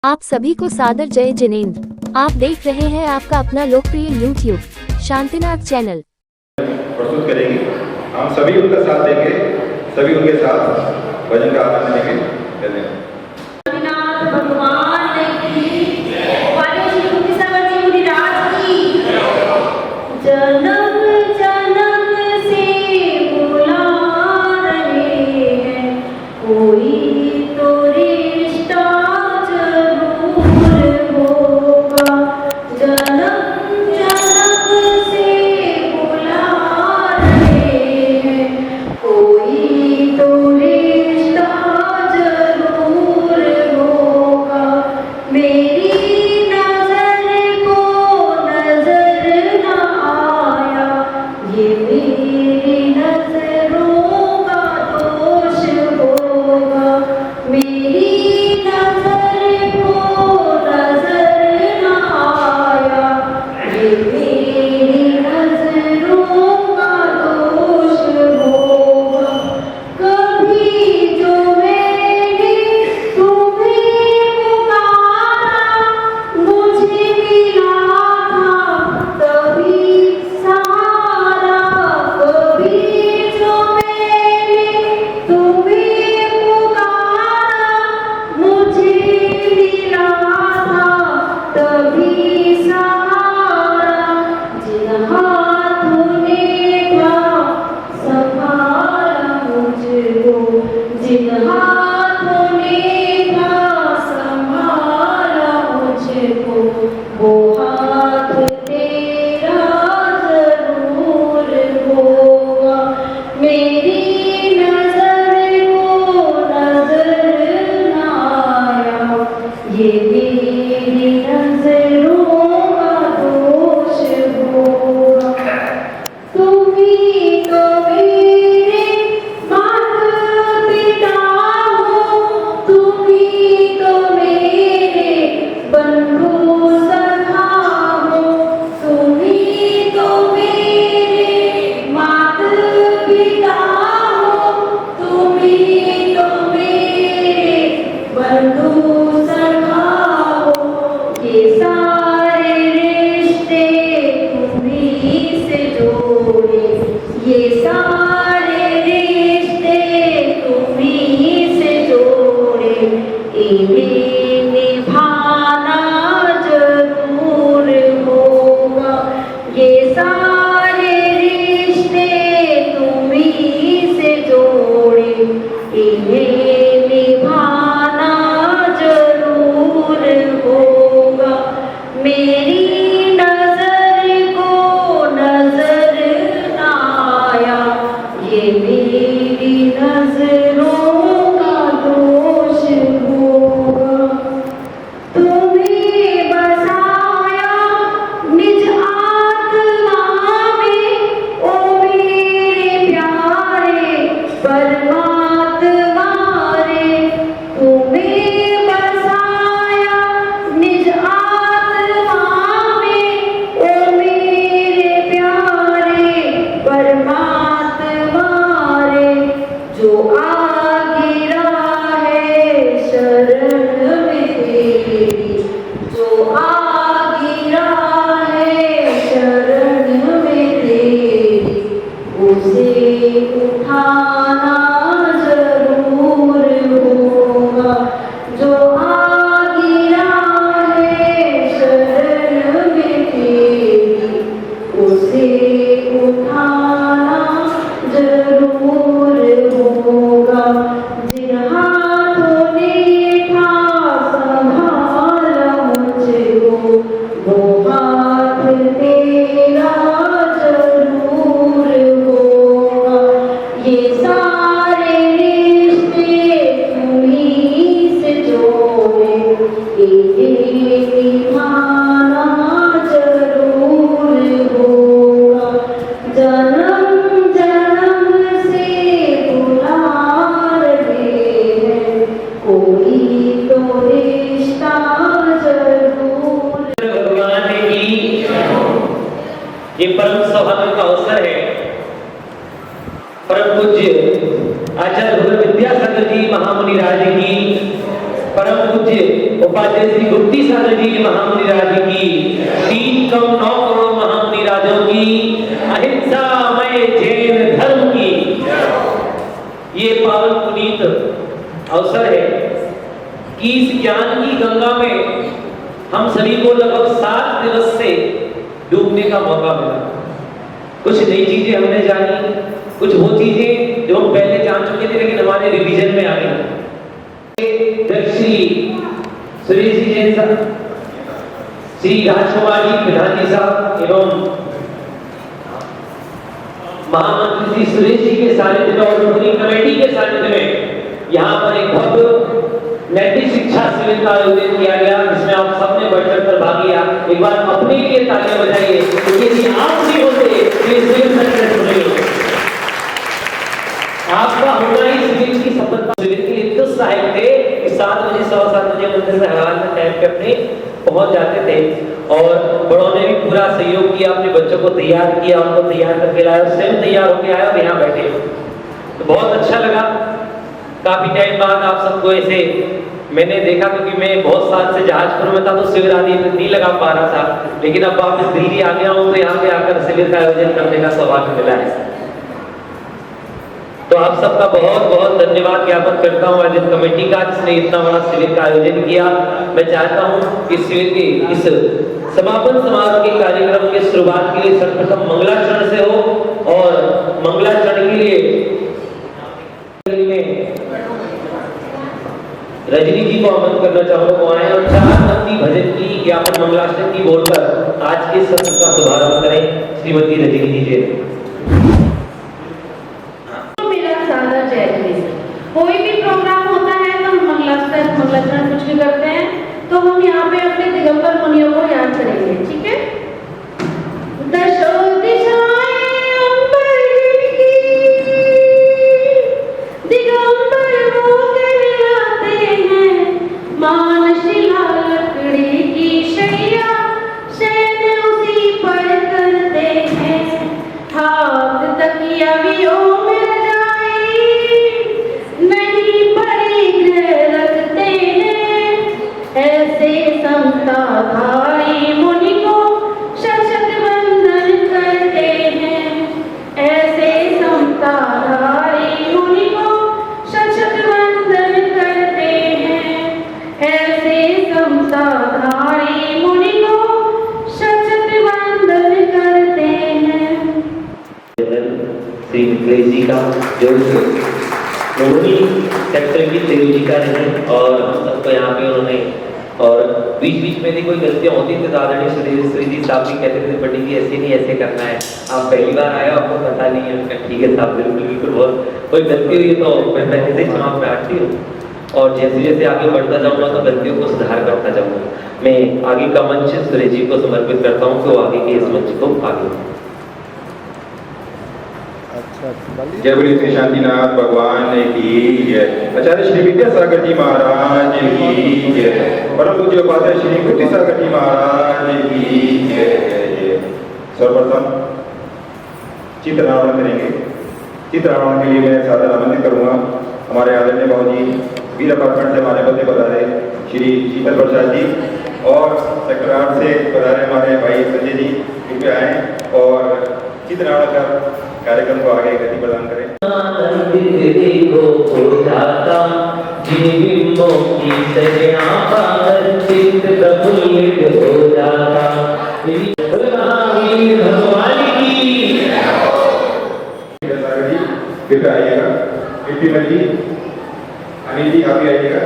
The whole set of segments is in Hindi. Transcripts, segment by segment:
आप सभी को सादर जय जिनेंद्र। आप देख रहे हैं आपका अपना लोकप्रिय YouTube शांतिनाथ चैनल। प्रस्तुत करेगी। हम सभी उनका साथ देंगे, सभी उनके साथ भजन का आनंद लेंगे। धन्यवाद। ये परम सौभाग्य का अवसर है। परम पूज्य आचार्य विद्यासागर जी महामुनि राज की परम पूज्य उपाध्याय श्री गुप्ती सागर जी के महामुनि राज की 3 कम 9 करोड़ महामुनि राजों की अहिंसामय जैन धर्म की ये पावन पुनीत अवसर है कि इस ज्ञान की गंगा में हम सभी को लगभग 7 दिवस से डूबने का मौका मिला। कुछ नई चीजें हमने जानी, कुछ वो चीजें जो हम पहले जान चुके थे लेकिन हमारे रिवीजन में आ गई। श्री सुरेश जी जैन साहब, श्री राजकुमार जी प्रधान जी साहब एवं महामंत्री श्री सुरेश जी के सानिध्य में और पूरी कमेटी के सानिध्य में यहाँ पर एक भव्य नैतिक शिक्षा शिविर का आयोजन किया गया, जिसमें आप सबने बढ़-चढ़ कर भाग लिया। एक बार अपने लिए तालियां बजाइए, क्योंकि यदि आप नहीं होते तो ये शिविर सक्सेस नहीं होता। आपका होना ही शिविर की सफलता। शिविर के लिए तो सहायक थे कि 7 बजे 7:15 बजे मंदिर में हवान में टाइम पे अपने पहुंच जाते थे और बड़ों ने भी पूरा सहयोग किया, अपने बच्चों को तैयार किया, उनको तैयार करके लाया, स्वयं तैयार होकर आया और यहाँ बैठे। तो बहुत अच्छा लगा। काफी टाइम बाद आप सबको ऐसे मैंने देखा, क्योंकि मैं बहुत साल से जहाजपुर में था तो शिविर आदि में नहीं लगा पा रहा था, लेकिन अब वापस दिल्ली आ गया हूँ तो यहाँ पे आकर शिविर का आयोजन करने का सौभाग्य मिला है। तो आप सबका बहुत बहुत धन्यवाद ज्ञापन करता हूँ आयोजन कमेटी का, जिसने इतना बड़ा शिविर का आयोजन किया। मैं चाहता हूँ कि शिविर के इस समापन समारोह के कार्यक्रम की शुरुआत के लिए सर्वप्रथम मंगलाचरण से हो और मंगलाचरण के लिए रजनी जी को आमंत्रित करना चाहूंगा। वो आए और 4 पंक्ति भजन की या फिर मंगलाचरण की बोलकर आज के सत्र का शुभारंभ करें। श्रीमती रजनी जी। मेरा सादा जय। कोई भी प्रोग्राम होता है तो हम मंगलाचरण कुछ भी करते हैं, तो हम यहाँ पे अपने दिगंबर मुनियों को याद करेंगे, ठीक है। दशो दिशाएं अंबर की, दिगंबर वो कहलाते हैं, मानशिला लकड़ी की शैया शयन उसी पर करते हैं, हाथ तकिया भी ओ मिल जाए नहीं परिग्रह रखते हैं, ऐसे समताधारी मुनि को शतशत वंदन करते हैं, ऐसे समताधारी मुनि को शतशत वंदन करते हैं, ऐसे समताधारी मुनि को शतशत वंदन करते हैं। श्री मिथिलेश जी का जो मोहनी सेक्टर की देव जी का रहे और हम सबको यहाँ पे उन्होंने, और बीच बीच में भी कोई गलतियाँ होती थी तो आदरणीय श्री जी साहब भी कहते थे पंडित जी ऐसे नहीं ऐसे करना है, आप पहली बार आए आपको पता नहीं है। मैं ठीक है साहब, बिल्कुल बिल्कुल, बहुत कोई गलती हुई तो मैं पहले से क्षमा प्रार्थी हूँ और जैसे जैसे आगे बढ़ता जाऊँगा तो गलतियों को सुधार करता जाऊँगा। मैं आगे का मंच सुरेश जी को समर्पित करता हूँ कि वो आगे के इस मंच को आगे। जय बोलिए श्री शांतिनाथ भगवान की जय। आचार्य श्री विद्यासागर जी महाराज की जय। परम पूज्य उपाध्याय श्री गुप्ती सागर जी महाराज की जय। सर्वप्रथम चित्रावरण करेंगे। चित्रावरण के लिए मैं सादर आमंत्रित करूंगा हमारे आदरणीय बाबू जी वीर अपार्टमेंट से हमारे बदले पधारे श्री शीतल प्रसाद जी और सेक्टर 8 से पधारे हमारे भाई संजय जी, कृपया आए और चित्रावरण का कार्यक्रम को आगे गति प्रदान करें। कृपया आइएगा। कीर्तिमन जी, अनिल जी आप भी आइएगा।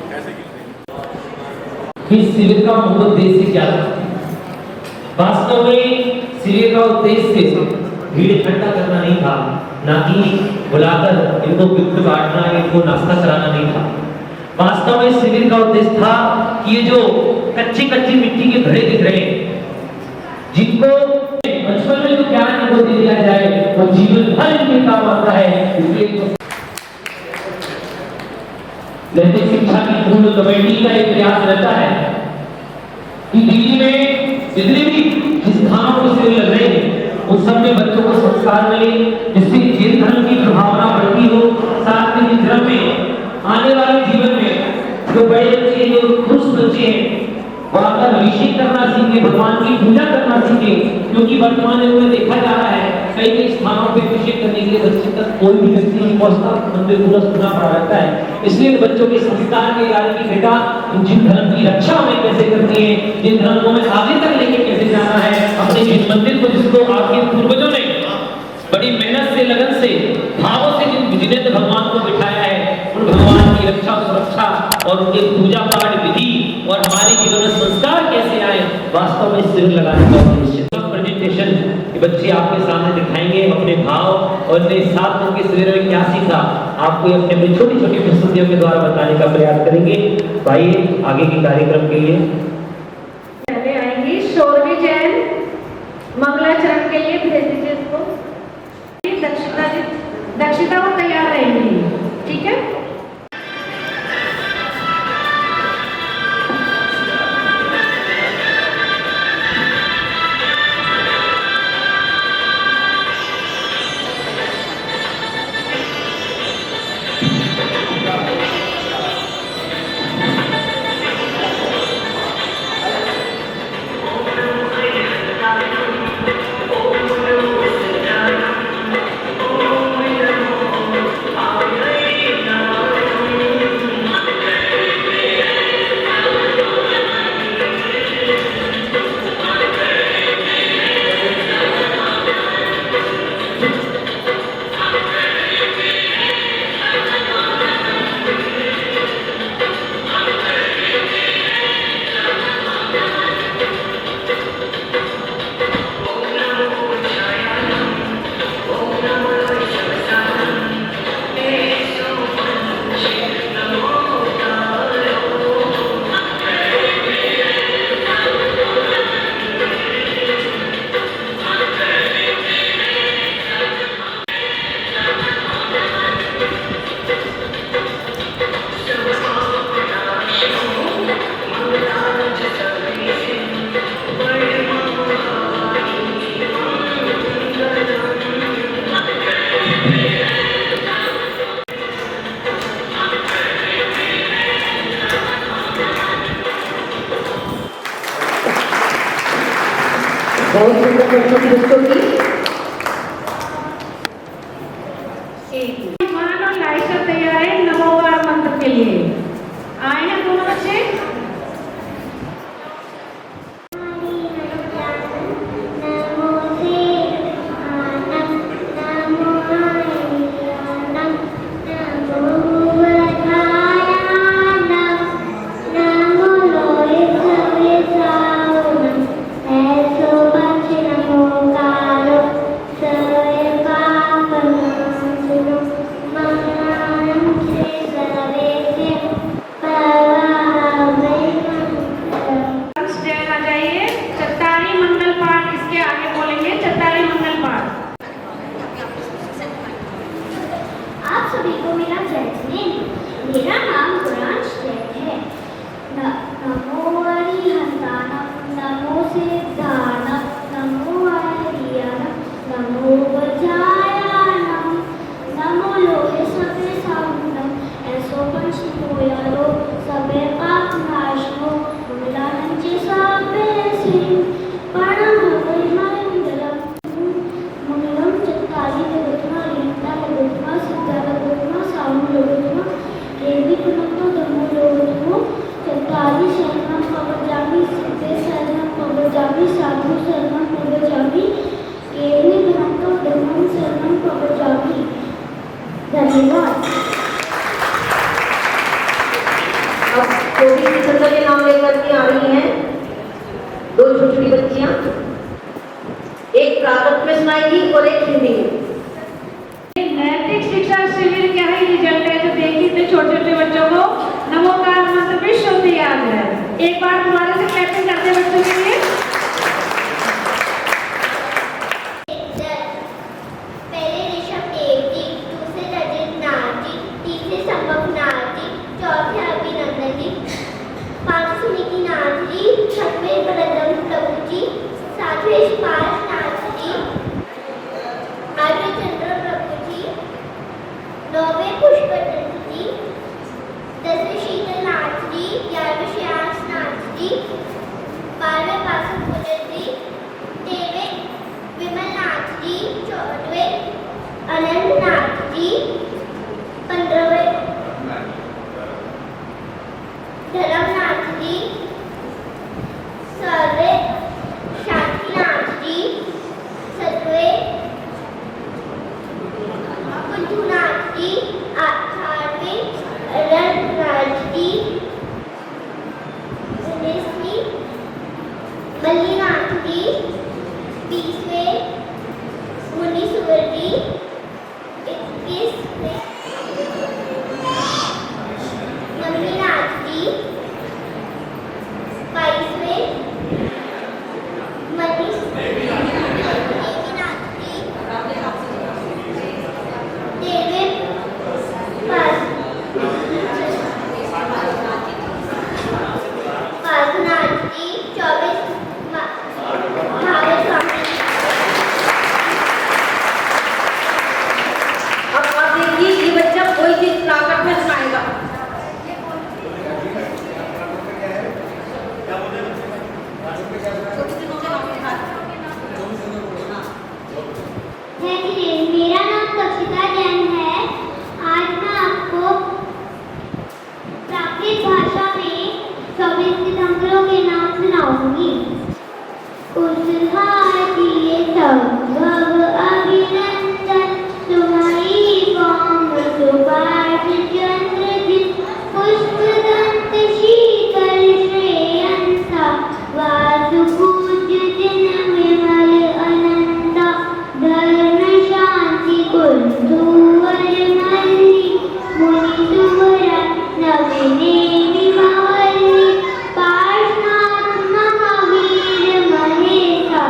कैसे कि शिविर का मुख्य उद्देश्य क्या था। वास्तव में शिविर का उद्देश्य भीड़ इकट्ठा करना नहीं था, ना कि बुलाकर इनको गिफ्ट बांटना, इनको नाश्ता कराना नहीं था। वास्तव में शिविर का उद्देश्य था कि ये जो कच्ची कच्ची मिट्टी के घड़े दिख रहे हैं, जिनको बचपन में जो ज्ञान इनको दे दिया जाए वो जीवन भर इनके काम आता है। इसलिए नैतिक शिक्षा की पूर्ण कमेटी का एक प्रयास रहता है कि दिल्ली में जितने भी स्थानों को शिविर लग रहे हैं उन सब में बच्चों को संस्कार मिले, जिससे जैन धर्म की भावना बढ़ती हो। साथ में इस धर्म में आने वाले जीवन में जो बड़े बच्चे, जो खुश बच्चे हैं, वो आकर अभिषेक करना सीखे, भगवान की पूजा करना सीखे। क्योंकि वर्तमान युग में देखा जा रहा है कई कई स्थानों पे अभिषेक करने के लिए बच्चे तक कोई भी व्यक्ति नहीं पहुंचता, मंदिर पूरा सुना पड़ा रहता है। इसलिए बच्चों के संस्कार के कारण की बेटा जिन धर्म की रक्षा हमें कैसे करनी है, जिन धर्म को हमें आगे तक लेके कैसे जाना है, अपने जिन मंदिर को जिसको आपके पूर्वजों ने बड़ी मेहनत से, लगन से, भावों से जिन्हें भगवान को बिठाया है, उन भगवान की रक्षा, सुरक्षा और उनके पूजा पाठ विधि और हमारे जीवन में संस्कार कैसे आए, वास्तव में शिविर लगाने का उद्देश्य। प्रेजेंटेशन बच्चे आपके सामने दिखाएंगे अपने भाव और अपने 7 दिन के शिविर में क्या सीखा, आपको अपने छोटी छोटी प्रस्तुतियों के द्वारा बताने का प्रयास करेंगे। भाई आगे के कार्यक्रम के लिए पहले आएंगी शौर्वी जैन, मंगलाचरण के लिए भेज दीजिए इसको। दक्षिता वो तैयार रहेंगी, ठीक है। बहुत सुंदर बच्चों की प्रस्तुति। मान और लाइशा तैयार है नमोकार मंत्र के लिए। आए हैं दोनों बच्चे। मेरा नाम कुरान शेख है। नमो अरिहंतानम, नमो सिद्धानम, नमो आर्यानम, नमो वज्रायानम, नमो लोहे सबे सामुनम, ऐसो पंच मोयालो सबे पाप नाशनो, मंगलानंचे सबे सिंह, परम मंगलम, मंगलम चत्तारी लगुत्मा, लिंता लगुत्मा, सिद्धा लगुत्मा, सामु लगुत्मा, केवी पुनतो धम्मो लोगुत्मो, चत्तारी शरणम पवजामि, सिद्धे शरणम पवजामि, साधु शरणम पवजामि, केवी पुनतो धम्मो शरणम पवजामि। धन्यवाद। 12वें पासु पूजन जी, 13वें विमल नाथ जी, 14वें अनंत नाथ जी, 15वें धर्मनाथ जी, 16वें शांतिनाथ जी, 17वें कुंजनाथ जी, 18वें रंगनाथ जी, 19वीं मल्लीनाथ जी, 20वें मुनीश्वर जी, 21वें नंदीनाथ जी, 22वें मनीषनाथ जी, 13वें पार्श्वनाथ जी, 24वें महावीर स्वामी। अब आप देखिए ये बच्चा कोई चीज ताकत में सुनाएगा। मेरा नाम कक्षिता जैन है। आज मैं आपको प्राकृत भाषा में 24 सितंबरों के नाम सुनाऊंगी। उस हाथी संभव अभिनंदन तुम्हारी कौम सुपाठ चंद्र जित पुष्प दंत शीतल श्रेयंसा वासु पूज्य जिन विमल अनंता धर्म शांति कुंदुवर मल्ली मुनि सुवरा नविने विमवल्ली पार्श्वनाथ महावीर महेशा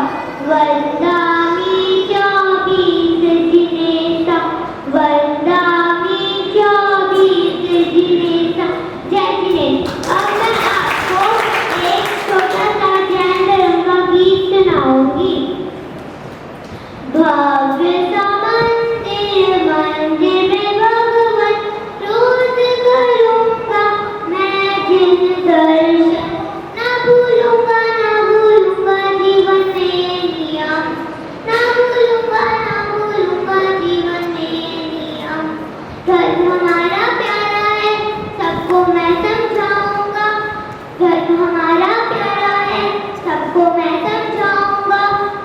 वंदामि चौबीस दिनेशा वंदामि चौबीस दिनेशा। जय जिनेन्द्र। अब मैं आपको एक छोटा सा जैन धर्म का गीत सुनाऊंगी। भव्य सा मंदिर मंदिर में भगवान रोज करूंगा मैं जिन दर्शन न भूलूंगा जीवन में नियम न भूलूंगा जीवन में नियम। धर्म हमारा प्यारा है सबको मैं समझाऊंगा। धर्म हमारा प्यारा है सबको मैं समझाऊंगा।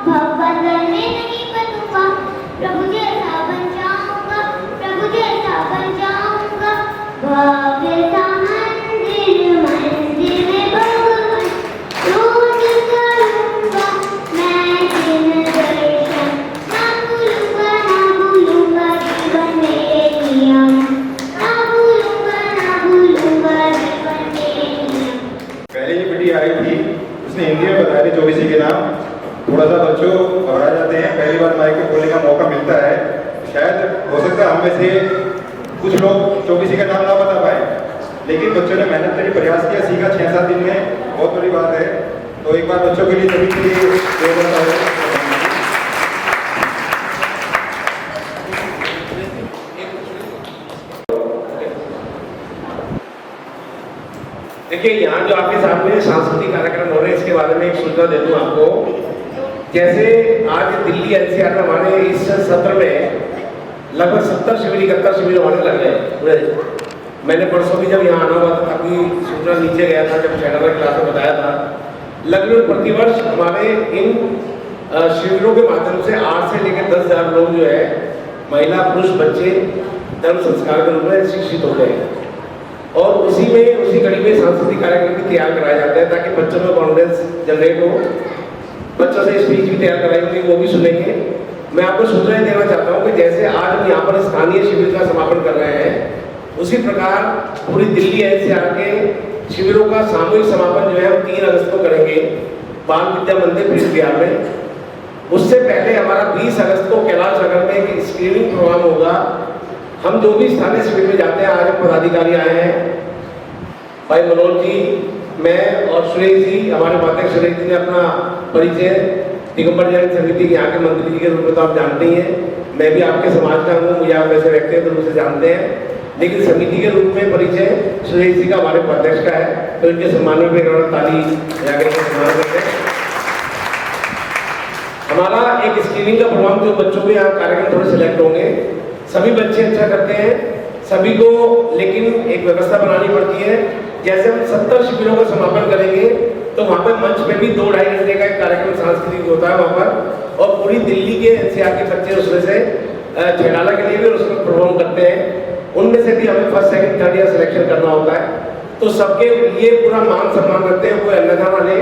भगवान करने नहीं बनूंगा प्रभु जैसा बन जाऊंगा। प्रभु जैसा बन जाऊंगा। भव्य सा मंदिर मंदिर में भगवान रोज करूंगा मैं जिन दर्शन न भूलूंगा जीवन में नियम न भूलूंगा जीवन में नियम। पहले जो बेटी आई थी उसने हिंदी में बताया थी 24 के नाम। थोड़ा सा बच्चों घबरा जाते हैं, पहली बार माइक को बोलने का मौका मिलता है। शायद हो सकता है हम में से कुछ लोग 24 का नाम ना बता पाए, लेकिन बच्चों ने मेहनत करी, प्रयास किया, सीखा 6-7 दिन में, बहुत बड़ी बात है। तो एक बार बच्चों के लिए सभी के लिए जोरदार तालियां। देखिए यहाँ जो आपके सामने सांस्कृतिक कार्यक्रम हो रहे हैं इसके बारे में एक सूचना दे दूं आपको। जैसे आज दिल्ली एनसीआर में हमारे इस सत्र में लगभग 70 शिविर 71 शिविर होने लगे। मैंने परसों भी जब यहाँ आना हुआ था तभी सूचना नीचे गया था, जब शहर में क्लास में बताया था। लगभग प्रतिवर्ष हमारे इन शिविरों के माध्यम से 8 से लेकर 10,000 लोग जो है महिला पुरुष बच्चे धर्म संस्कार के रूप में शिक्षित होते हैं। और उसी कड़ी में सांस्कृतिक कार्यक्रम भी तैयार कराए जाते हैं ताकि बच्चों में कॉन्फिडेंस जनरेट हो। बच्चों से स्पीच भी तैयार कराई होगी, वो भी सुनेंगे। मैं आपको सूचनाएं देना चाहता हूँ कि जैसे आज हम यहाँ पर स्थानीय शिविर का समापन कर रहे हैं, उसी प्रकार पूरी दिल्ली एनसीआर के शिविरों का सामूहिक समापन जो है हम 3 अगस्त को करेंगे बाल विद्या मंदिर प्रेस बिहार में। उससे पहले हमारा 20 अगस्त को कैलाश नगर में एक स्क्रीनिंग प्रोग्राम होगा। हम जो भी स्थानीय शिविर में जाते हैं, आज हम पदाधिकारी आए हैं, भाई मनोज जी, मैं और सुरेश जी, हमारे उपाध्यक्ष सुरेश जी ने अपना परिचय दिगंबर जैन समिति के यहाँ के मंत्री जी के रूप में तो आप जानते ही हैं। मैं भी आपके समाज का हूँ, मुझे आप वैसे व्यक्तिगत रूप से जानते हैं। लेकिन समिति के रूप में परिचय सुरेश जी का हमारे उपाध्यक्ष का है, तो इनके सम्मान में भी एक ताली जाकर के सम्मान करते हैं। हमारा एक स्क्रीनिंग का प्रोग्राम, जो बच्चों के यहाँ कार्यक्रम थोड़े सिलेक्ट होंगे, सभी बच्चे अच्छा करते हैं, सभी को लेकिन एक व्यवस्था बनानी पड़ती है। जैसे हम 70 शिविरों का समापन करेंगे तो वहाँ पर मंच पे भी 2-2.5 घंटे का एक कार्यक्रम सांस्कृतिक होता है वहाँ पर, और पूरी दिल्ली के NCR के बच्चे उसमें से छैलाला के लिए भी उसमें परफॉर्म करते हैं। उनमें से भी हमें first, second, third year selection करना होता है, तो सबके लिए पूरा मान सम्मान करते हैं। कोई अन्यथा वाले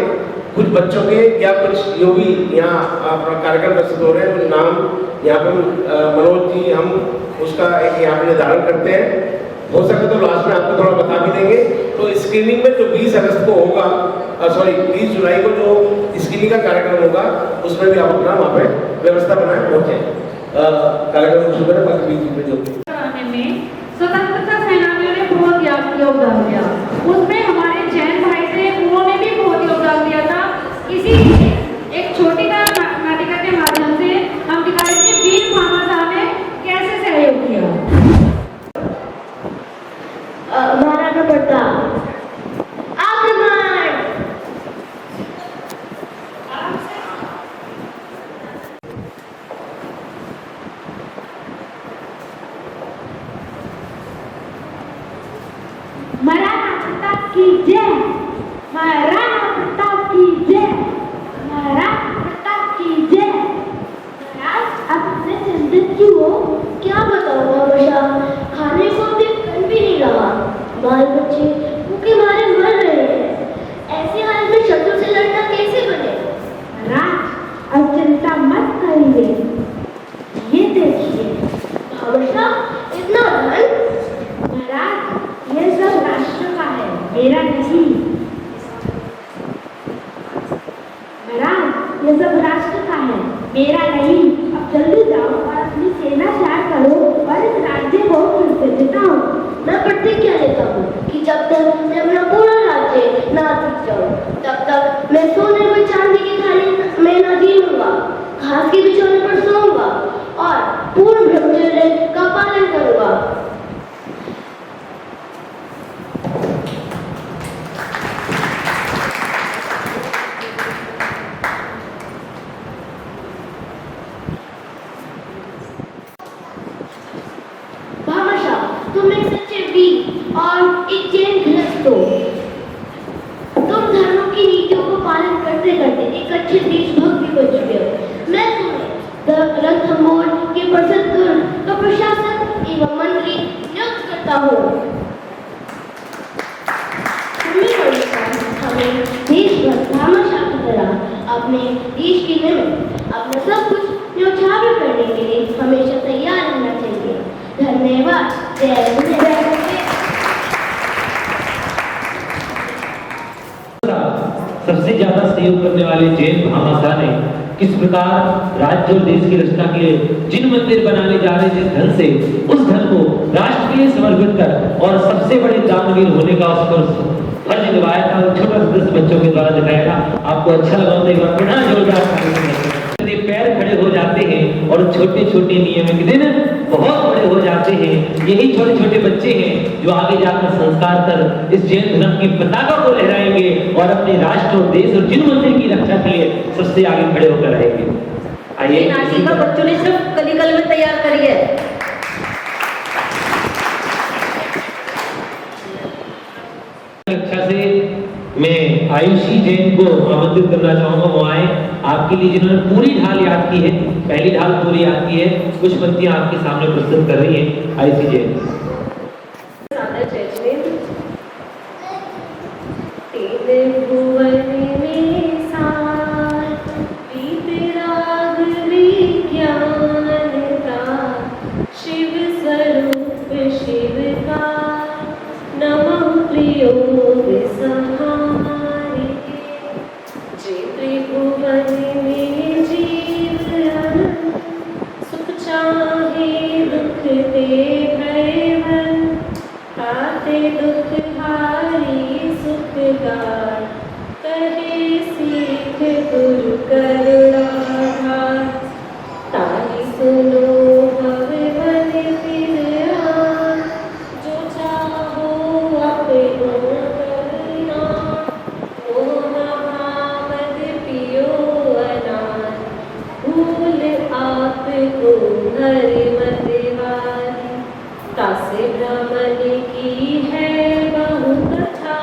कुछ बच्चों के या कुछ जो भी यहाँ अपना कार्यक्रम प्रस्तुत हो रहे हैं, कुछ नाम यहाँ पर मनोज जी हम उसका एक यहाँ पे निर्धारण करते हैं। हो सके तो लास्ट में आपको थोड़ा बता भी देंगे। तो स्क्रीनिंग में जो 20 अगस्त को होगा, 20 जुलाई को जो स्क्रीनिंग का कार्यक्रम होगा, उसमें भी आप अपना वहाँ पे व्यवस्था बनाए पहुँचे। कार्यक्रम शुरू करें, बाकी 20 में जो स्वतंत्रता सेनानियों ने बहुत योगदान दिया, उसमें हमारे जैन भाई थे, उन्होंने भी बहुत योगदान दिया था। इसी एक छोटी नाटिका के माध्यम से हम दिखा रहे हैं कि वीर भामा साहब ने कैसे सहयोग किया। महाराणा प्रताप आक्रमण। महाराणा प्रताप की जय, महाराणा प्रताप की जय, महाराणा प्रताप की जय। महाराज आप इतने चिंतित क्यों हो? क्या बताऊं हमेशा खाने को भी कल भी नहीं रहा, बाल बच्चे भूखे मारे मर रहे हैं। ऐसे हाल में शत्रु से लड़ना कैसे बने? महाराज अब चिंता मत करिए, ये देखिए हमेशा इतना धन। महाराज ये सब राष्ट्र का है, मेरा नहीं। महाराज ये सब राष्ट्र का है, मेरा नहीं। अब जल्दी जाओ और अपनी सेना तैयार करो और इस राज्य को फिर से जिताओ। मैं प्रतिज्ञा लेता हूँ कि जब तक मैं अपना पूरा राज्य ना जीत जाऊँ, तब तक मैं सोने में चांदी की थाली में ना जीऊंगा, घास के बिछौने पर सोऊंगा और पूर्ण ब्रह्मचर्य का पालन करूंगा। तुम एक सच्चे वीर और एक जैन गृहस्थ हो। तुम धर्मों की नीतियों को पालन करते करते एक अच्छे देशभक्त भी बन चुके हो। मैं तुम्हें रणथंभौर के परिषद का प्रशासक एवं मंत्री नियुक्त करता हूँ। हमें देशभक्त भामाशाह की तरह अपने देश के निमित्त अपना सब कुछ न्यौछावर करने के लिए हमेशा तैयार रहना चाहिए। धन्यवाद। जय हिंद। सबसे ज्यादा सहयोग करने वाले जैन भामाशाह ने किस प्रकार राज्य और देश की रचना के लिए जिन मंदिर बनाने जा रहे जिस धन से, उस धन को राष्ट्र के लिए समर्पित कर और सबसे बड़े दानवीर होने का उस पर फर्ज निभाया था। छोटा 10 बच्चों के द्वारा दिखाया था। आपको अच्छा लगा तो एक बार बिना जोरदार पैर खड़े हो जाते हैं और छोटे छोटे नियम के दिन बहुत बड़े हो जाते हैं। यही छोटे छोटे बच्चे हैं जो आगे जाकर संस्कार कर इस जैन धर्म की पताका को लहराएंगे और अपने राष्ट्र और देश और जिन मंदिर की रक्षा के लिए सबसे आगे खड़े होकर रहेंगे। आइए, नाटिका बच्चों ने सिर्फ कली-कली में तैयार करी है। अच्छा से मैं आयुषी जैन को आमंत्रित करना चाहूंगा, वो आए आपके लिए, जिन्होंने पूरी ढाल याद की है, पहली ढाल पूरी याद की है, कुछ पंक्तियां आपके सामने प्रस्तुत कर रही हैं आयुषी जैन। शिव स्वरूप शिव का नमः प्रियो सहारे, जे त्रिभुवन में जीव सुख चाहे दुख दे भयवन, आते दुख हारी सुख गाय, कहे सीख गुरु करुणाधार, ताहि सुनो भव मन फिर जो हरि मत वारी। तासे ब्राह्मण की है बहु कथा,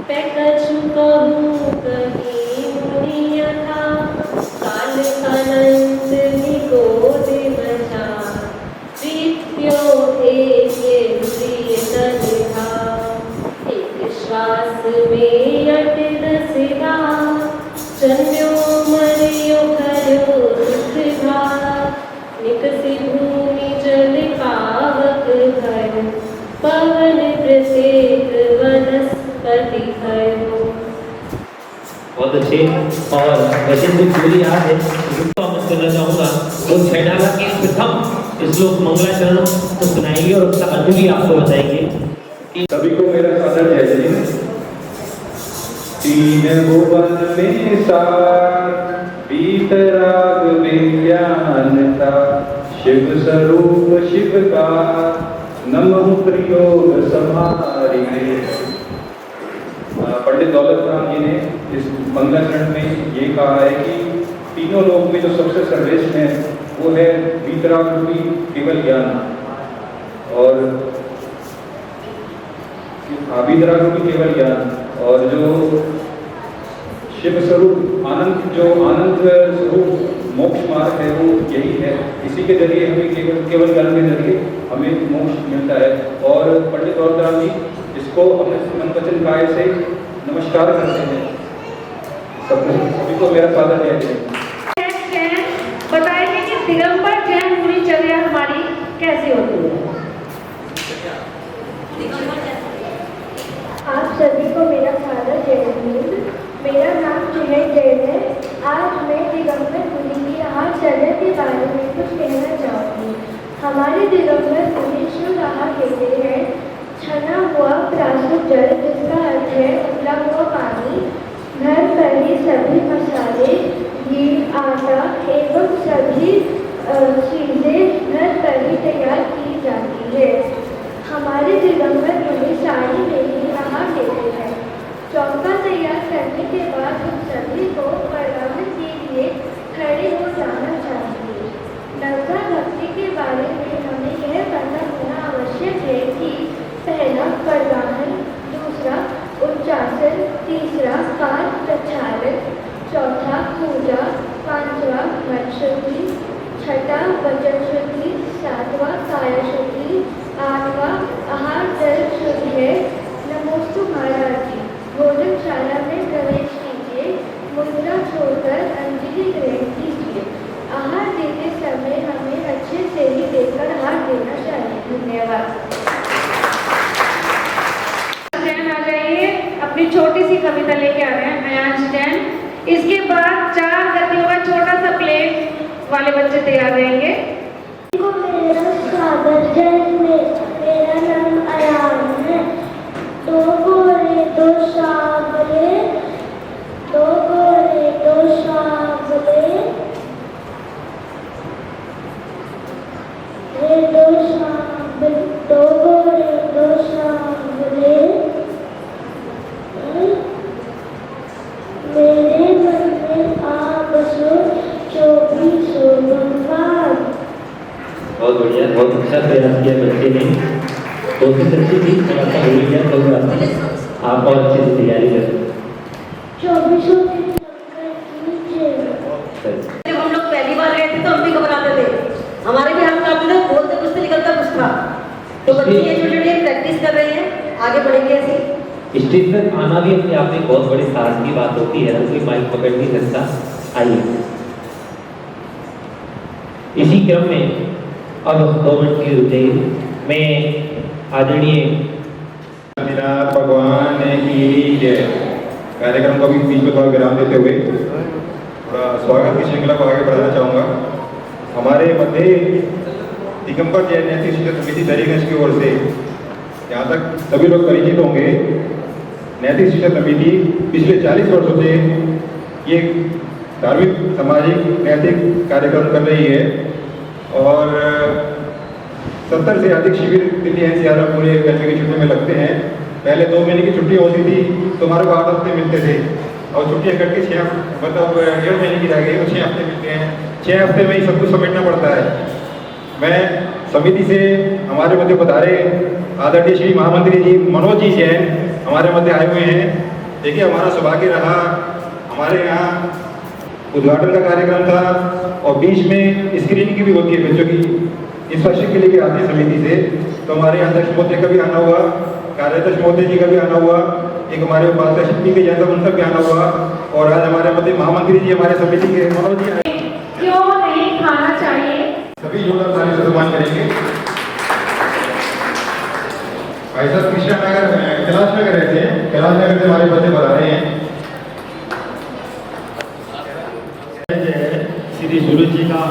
पैकछु कहूँ कहीं मुनि यथा। काल अनंत निगोद मचा, प्रीत्यो एक प्रिय तन था। एक श्वास में अटल सिरा, जन्यो मरियो करो दुख भाग। निकसी भूमि जल पावक भर, पवन प्रसेत वनस्पति भयो। बहुत अच्छे। और वैसे जो पूरी याद है उसको मैं करना चाहूँगा, वो छैडाला के प्रथम श्लोक मंगलाचरण को सुनाएंगे और उसका अर्थ भी आपको बताएंगे। सभी को मेरा सादर जय जय। तीन भुवन में सार, वीतराग विज्ञान था। शिव स्वरूप शिव का, नमः प्रयोग समारिणे। पंडित दौलत राम जी ने इस मंगलाचरण में ये कहा है कि तीनों लोक में जो सबसे सर्वश्रेष्ठ है वो है वीतराग रूपी केवल ज्ञान। और वीतराग रूपी केवल ज्ञान, और जो शिव स्वरूप आनंद, जो आनंद स्वरूप मोक्ष मार्ग है वो यही है। इसी के जरिए हमें केवल ज्ञान के जरिए हमें मोक्ष मिलता है। और पंडित दौलत राम जी इसको अपने मन वचन काय से नमस्कार करते हैं। सभी को मेरा सादर जय जय। बताएंगे कि दिगंबर जैन मुनिचर्या हमारी कैसी होती है। आप सभी को मेरा सादर जय हिंद। मेरा नाम चिन्मय जैन है। आज मैं दिगंबर मुनि की आहारचर्या के बारे में कुछ कहना चाहूँगी। हमारे दिगंबर मुनि शिव आहार कहते हैं छना हुआ प्राकृतिक जल, जिसका अर्थ है उबला हुआ पानी। घर पर ही सभी मसाले, घी, आटा एवं सभी चीज़ें घर पर ही तैयार की जाती है। हमारे दिगंबर मुनि साड़ी में ही आहार लेते हैं। चौका तैयार करने के बाद उन सभी को परवाहन के लिए खड़े हो जाना चाहिए। नवका भक्ति के बारे में हमें यह पता होना आवश्यक है कि पहला परवाहन, दूसरा उच्चासन, तीसरा काल प्रक्षालन, चौथा पूजा, पांचवा मन शुद्धि, छठा वचन शुद्धि, सातवां काया शुद्धि, आठवां आहार जल शुद्धि है। नमोस्तु महाराज जी, भोजनशाला में प्रवेश कीजिए। मुद्रा छोड़कर अंजलि ग्रहण कीजिए। आहार देते समय हमें अच्छे से ही देखकर आहार देना चाहिए। धन्यवाद। जैन आ जाइए, अपनी छोटी सी कविता लेके आ रहे हैं अयांश जैन। इसके बाद 4 गतियों का छोटा सा प्लेट वाले बच्चे तैयार रहेंगे। को मेरा सादर जैन मेरा नाम अयान है। दो गोरे दो सांवले, दो गोरे दो सांवले, दो सांवले, दो गोरे दो सांवले। मेरे मन में आ बसो 24 भगवान। बहुत बढ़िया, बहुत अच्छा प्रयास किया बच्चे ने। कोशिश अच्छी थी, थोड़ा सा भूल गया तो आप और अच्छे से तैयारी करें। 24 जब हम लोग पहली बार गए थे तो हम भी घबराते थे, हमारे भी हाथ कांपते थे, बोलते कुछ तो निकलता कुछ था। तो बच्चे ये छोटे प्रैक्टिस कर रहे हैं, आगे बढ़ेंगे ऐसे। स्टेज पर आना भी अपने आप में बहुत बड़ी साहस की बात होती है, कोई माइक पकड़ नहीं सकता। आइए इसी क्रम में अब 2 मिनट की रुक जाइए। मैं आदरणीय भगवान की जय। कार्यक्रम को भी बीच में थोड़ा विराम देते हुए थोड़ा स्वागत की श्रृंखला को आगे बढ़ाना चाहूँगा। हमारे मध्य दिगंबर जैन नैतिक शिक्षा समिति दरियागंज की ओर से, यहाँ तक सभी लोग परिचित होंगे, नैतिक शिक्षा समिति पिछले 40 वर्षों से ये धार्मिक, सामाजिक, नैतिक कार्यक्रम कर रही है। और 70 से अधिक शिविर दिल्ली एनसीआर में पूरे गर्मी की छुट्टी में लगते हैं। पहले 2 महीने की छुट्टी होती थी तो हमारे को 8 हफ्ते मिलते थे, और छुट्टियाँ करके 1.5 महीने की रह गई तो 6 हफ्ते मिलते हैं। 6 हफ्ते में ही सब कुछ समेटना पड़ता है। मैं समिति से हमारे मध्य पधारे आदरणीय श्री महामंत्री जी मनोज जी जैन हमारे मध्य आए हुए हैं। देखिए, हमारा सौभाग्य रहा, हमारे यहाँ उद्घाटन का कार्यक्रम था और बीच में स्क्रीनिंग की भी होती है बच्चों की इंस्पेक्शन के लिए भी आती है समिति से। तो हमारे अध्यक्ष महोदय का भी आना हुआ, कार्याध्यक्ष महोदय जी का भी आना हुआ, एक हमारे उपाध्यक्ष जी के जैसा उनका भी आना हुआ और आज हमारे मध्य महामंत्री जी हमारे समिति के मनोज जी आए। क्यों नहीं खाना चाहिए? सभी जोरदार ताली से सम्मान करेंगे। भाई साहब कृष्णा नगर कैलाश नगर रहते हैं, कैलाश नगर से हमारे बच्चे बता रहे हैं। श्री सूरज जी का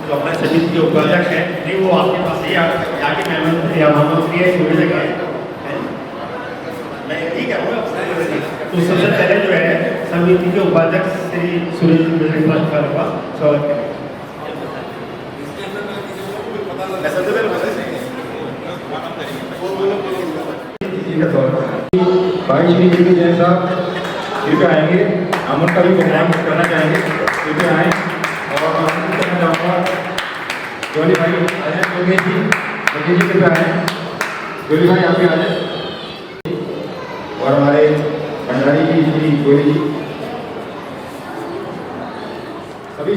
जो अपने समिति के उपाध्यक्ष है, नहीं वो आपके पास ही आके महामंत्री सूरज का है, मैं यही कहूँगा। तो सबसे पहले जो है समिति के उपाध्यक्ष श्री सूरज जी मेरे पास करूँगा, स्वागत करें। भाई श्री जी जैन साहब कृपया आएंगे, हम उनका भी प्रोग्राम करना चाहेंगे, कृपया आए। और मैं कहना चाहूँगा जोली भाई आ जाए, योगेश जी कृपया आए, जोली भाई आप भी आ जाए। और हमारे भंडारी जी श्री गोली जी सभी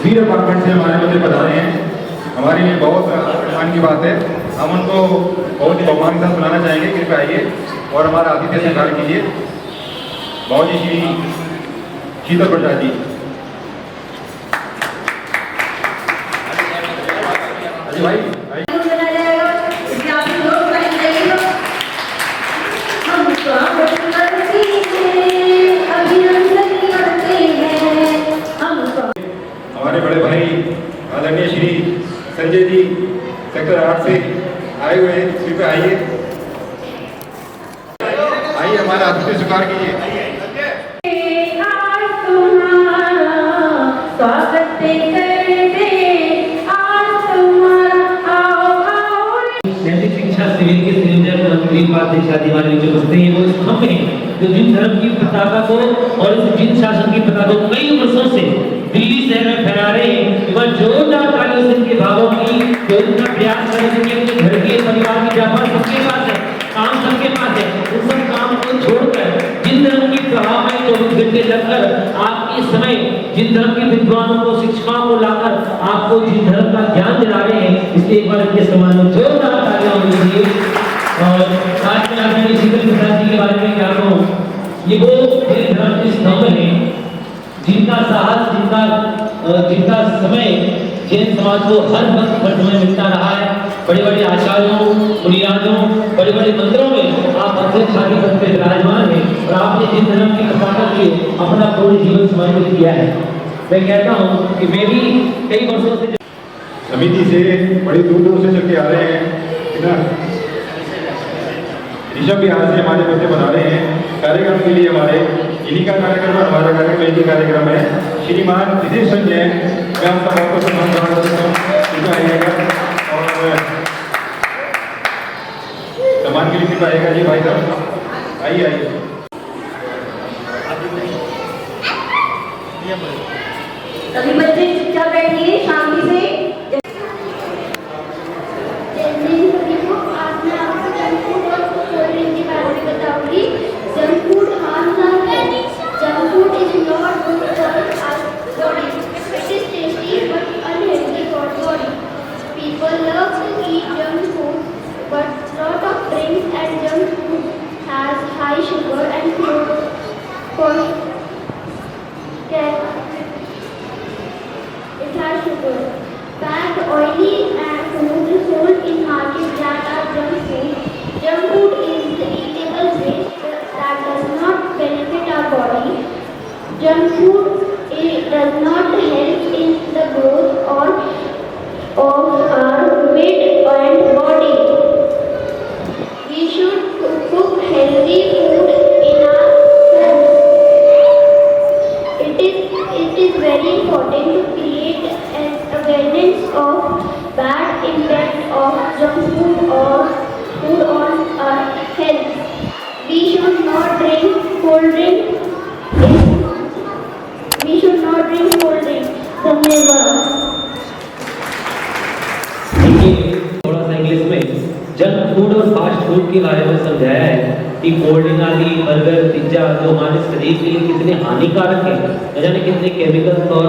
वीर अपार्टमेंट से हमारे मध्य बता रहे हैं। हमारे लिए बहुत सम्मान की बात है, हम उनको बहुत ही सम्मान के साथ सुनाना चाहेंगे। कृपया आइए और हमारा आतिथ्य स्वीकार कीजिए। बाबू जी श्री शीतल प्रसाद जी, अजय भाई हमारे बड़े भाई आदरणीय श्री संजय जी सेक्टर 8 से आए हुए हैं, कृपया आइए, आइए हमारा आतिथ्य स्वीकार कीजिए। नैतिक शिक्षा शिविर के संयोजक मंत्री उपाध्यक्ष आदि हमारे जो बसते हैं वो स्तंभ हैं जो जिन धर्म की पताका को और इस जिन शासन की पताका को कई वर्षों से दिल्ली शहर में फैला रहे हैं। वह जोरदार तालियों से इनके भावों की जो इतना प्रयास कर रहे हैं कि घर के परिवार की जापा सबके पास है, काम सबके पास है, उन सब काम को छोड़कर जिन धर्म की प्रभाव में 24 घंटे लगकर आप इस समय जिन धर्म के विद्वानों को शिक्षकों को लाकर आपको जिन धर्म का ज्ञान दिला रहे हैं, इसलिए एक बार इनके सम्मान में जोरदार तालियां होनी चाहिए। और आज मैं आदरणीय शीतल प्रसाद जी के बारे में क्या कहूँ, ये वो मेरे धर्म के स्तंभ हैं जिनका साहस जिनका समय जैन समाज को हर वक्त हर समय मिलता रहा है। बड़े बड़े आचार्यों बुनियादों बड़े बड़े मंदिरों में आप अध्यक्ष आदि पद पे विराजमान हैं और आपने जिन धर्म की प्रसार के अपना पूर्ण जीवन समर्पित किया है। मैं कहता हूँ कि मैं भी कई वर्षों से समिति से बड़ी दूर दूर से चल के आ रहे हैं, ऋषभ बिहार से हमारे बच्चे बना रहे हैं कार्यक्रम के लिए। हमारे इन्हीं का कार्यक्रम है, हमारा कार्यक्रम इन्हीं कार्यक्रम है। श्रीमान विदेश जैन, मैं आपका बहुत बहुत सम्मान करता हूँ, आइएगा और सम्मान के लिए कृपया आएगा जी। भाई साहब आइए आइए। सभी बच्चे चुपचाप बैठिए शांति से। आज मैं आपको जंक फूड और कोल्ड ड्रिंक के बारे में बताऊंगी। जंक फूड हार्मफुल है। Junk food is not good for our body. It is tasty but unhealthy for body. People love to eat junk food, but lot of drinks and junk food has high sugar and it has sugar. Packed oily and food sold in market that are junk food. Junk food is the eatable waste that does not benefit our body. Junk food does not help in the growth of our weight and body. We should cook healthy food in our home. It is very important to create an awareness of bad impact of junk food or food on our health. We should not drink cold drink. We should not drink cold drink. धन्यवाद। फूड के बारे में समझाया है कि कोल्ड ड्रिंक आदि, बर्गर, पिज्जा जो हमारे शरीर के लिए कितने हानिकारक है, न जाने कितने केमिकल्स और